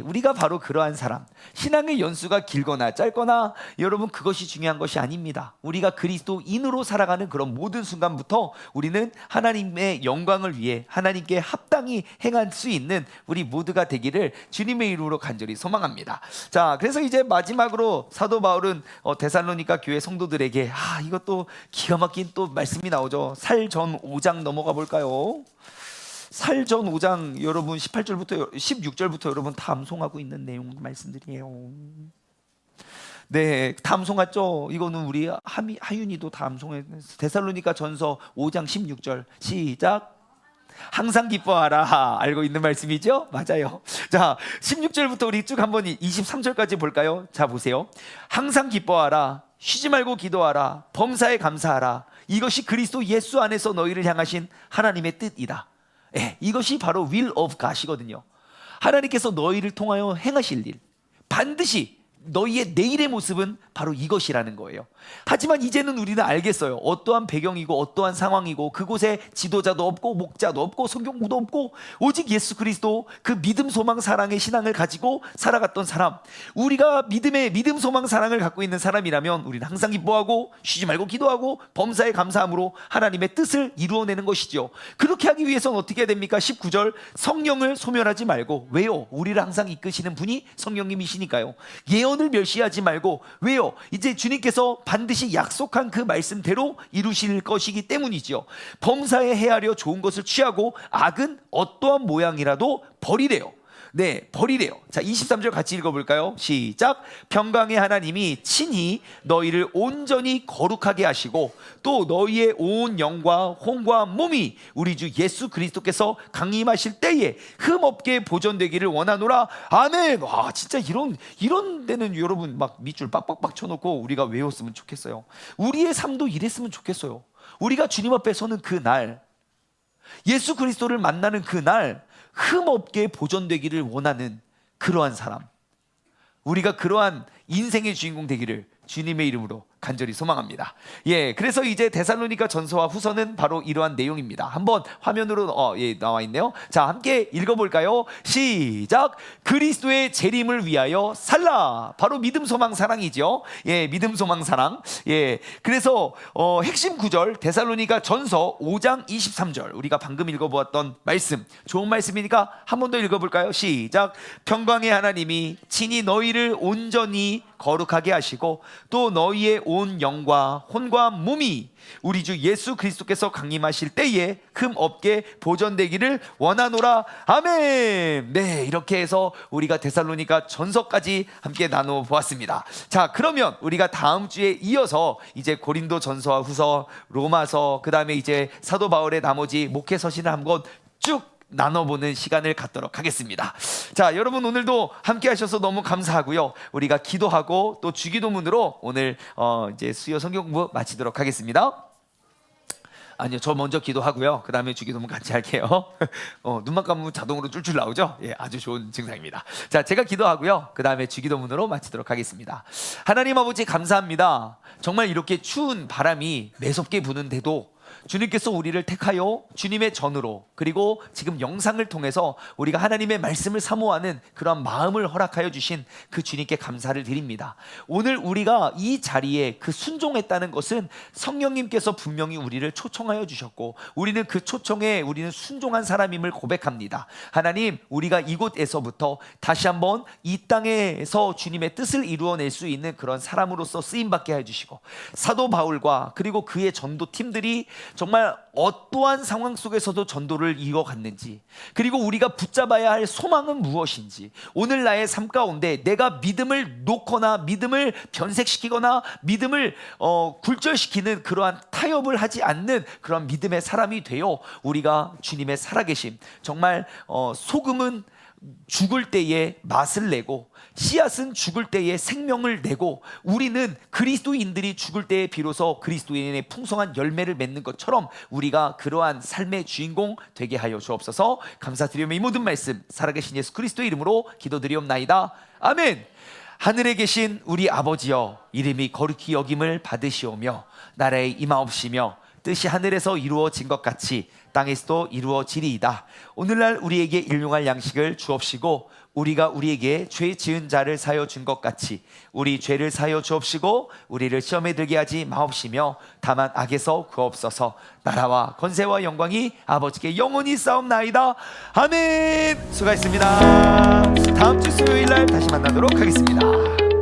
우리가 바로 그러한 사람. 신앙의 연수가 길거나 짧거나 여러분, 그것이 중요한 것이 아닙니다. 우리가 그리스도인으로 살아가는 그런 모든 순간부터 우리는 하나님의 영광을 위해 하나님께 합당히 행할 수 있는 우리 모두가 되기를 주님의 이름으로 간절히 소망합니다. 자, 그래서 이제 마지막으로 사도 바울은 데살로니가 교회 성도들에게 이것도 기가 막힌 또 말씀이 나오죠. 살전 5장 넘어가 볼까요? 살전 5장 여러분 18절부터 16절부터 여러분 다 암송하고 있는 내용 말씀들이에요. 다 암송했죠. 이거는 우리 하윤이도 다 암송해. 데살로니가 전서 5장 16절 시작. 항상 기뻐하라. 알고 있는 말씀이죠? 맞아요. 자, 16절부터 우리 쭉 한번 23절까지 볼까요? 자, 보세요. 항상 기뻐하라. 쉬지 말고 기도하라. 범사에 감사하라. 이것이 그리스도 예수 안에서 너희를 향하신 하나님의 뜻이다. 이것이 바로 will of God이거든요. 하나님께서 너희를 통하여 행하실 일, 반드시 너희의 내일의 모습은 바로 이것이라는 거예요. 하지만 이제는 우리는 알겠어요. 어떠한 배경이고 어떠한 상황이고 그곳에 지도자도 없고 목자도 없고 성경구도 없고 오직 예수 그리스도, 그 믿음, 소망, 사랑의 신앙을 가지고 살아갔던 사람, 우리가 믿음, 소망, 사랑을 갖고 있는 사람이라면 우리는 항상 기뻐하고 쉬지 말고 기도하고 범사에 감사함으로 하나님의 뜻을 이루어내는 것이죠. 그렇게 하기 위해서는 어떻게 해야 됩니까? 19절, 성령을 소멸하지 말고. 왜요? 우리를 항상 이끄시는 분이 성령님이시니까요. 예언을 멸시하지 말고. 왜요? 이제 주님께서 반드시 약속한 그 말씀대로 이루실 것이기 때문이죠. 범사에 헤아려 좋은 것을 취하고 악은 어떠한 모양이라도 버리래요. 버리래요. 자, 23절 같이 읽어볼까요? 시작. 평강의 하나님이 친히 너희를 온전히 거룩하게 하시고 또 너희의 온 영과 혼과 몸이 우리 주 예수 그리스도께서 강림하실 때에 흠없게 보존되기를 원하노라. 아멘. 진짜 이런 데는 여러분 막 밑줄 빡빡빡 쳐놓고 우리가 외웠으면 좋겠어요. 우리의 삶도 이랬으면 좋겠어요. 우리가 주님 앞에 서는 그날, 예수 그리스도를 만나는 그날 흠없게 보존되기를 원하는 그러한 사람, 우리가 그러한 인생의 주인공 되기를 주님의 이름으로 간절히 소망합니다. 그래서 이제 데살로니가 전서와 후서는 바로 이러한 내용입니다. 한번 화면으로 나와 있네요. 자, 함께 읽어볼까요? 시작. 그리스도의 재림을 위하여 살라. 바로 믿음, 소망, 사랑이죠. 믿음, 소망, 사랑. 그래서 핵심 구절 데살로니가 전서 5장 23절, 우리가 방금 읽어보았던 말씀, 좋은 말씀이니까 한 번 더 읽어볼까요? 시작. 평강의 하나님이 친히 너희를 온전히 거룩하게 하시고 또 너희의 온 영과 혼과 몸이 우리 주 예수 그리스도께서 강림하실 때에 금 없게 보존되기를 원하노라. 아멘. 네, 이렇게 해서 우리가 데살로니가 전서까지 함께 나누어 보았습니다. 자, 그러면 우리가 다음 주에 이어서 이제 고린도 전서와 후서, 로마서, 그 다음에 이제 사도 바울의 나머지 목회 서신을 한번 쭉 나눠보는 시간을 갖도록 하겠습니다. 자, 여러분 오늘도 함께 하셔서 너무 감사하고요. 우리가 기도하고 또 주기도문으로 오늘 이제 수요 성경 공부 마치도록 하겠습니다. 아니요, 저 먼저 기도하고요. 그 다음에 주기도문 같이 할게요. 눈만 감으면 자동으로 쫄쫄 나오죠? 예, 아주 좋은 증상입니다. 자, 제가 기도하고요. 그 다음에 주기도문으로 마치도록 하겠습니다. 하나님 아버지 감사합니다. 정말 이렇게 추운 바람이 매섭게 부는데도 주님께서 우리를 택하여 주님의 전으로, 그리고 지금 영상을 통해서 우리가 하나님의 말씀을 사모하는 그런 마음을 허락하여 주신 그 주님께 감사를 드립니다. 오늘 우리가 이 자리에 그 순종했다는 것은 성령님께서 분명히 우리를 초청하여 주셨고, 우리는 그 초청에 우리는 순종한 사람임을 고백합니다. 하나님, 우리가 이곳에서부터 다시 한번 이 땅에서 주님의 뜻을 이루어낼 수 있는 그런 사람으로서 쓰임받게 해주시고, 사도 바울과 그리고 그의 전도 팀들이 정말 어떠한 상황 속에서도 전도를 이어갔는지, 그리고 우리가 붙잡아야 할 소망은 무엇인지, 오늘 나의 삶 가운데 내가 믿음을 놓거나 믿음을 변색시키거나 믿음을 굴절시키는 그러한 타협을 하지 않는 그런 믿음의 사람이 되어 우리가 주님의 살아계심, 정말 소금은 죽을 때에 맛을 내고 씨앗은 죽을 때에 생명을 내고, 우리는 그리스도인들이 죽을 때에 비로소 그리스도인의 풍성한 열매를 맺는 것처럼 우리가 그러한 삶의 주인공 되게 하여 주옵소서. 감사드리며 이 모든 말씀 살아계신 예수 그리스도의 이름으로 기도드리옵나이다. 아멘. 하늘에 계신 우리 아버지여, 이름이 거룩히 여김을 받으시오며 나라에 임하옵시며 뜻이 하늘에서 이루어진 것 같이 땅에서도 이루어지리이다. 오늘날 우리에게 일용할 양식을 주옵시고, 우리가 우리에게 죄 지은 자를 사여 준 것 같이 우리 죄를 사여 주옵시고, 우리를 시험에 들게 하지 마옵시며 다만 악에서 구하옵소서. 나라와 권세와 영광이 아버지께 영원히 싸움나이다. 아멘. 수고하셨습니다. 다음 주 수요일 날 다시 만나도록 하겠습니다.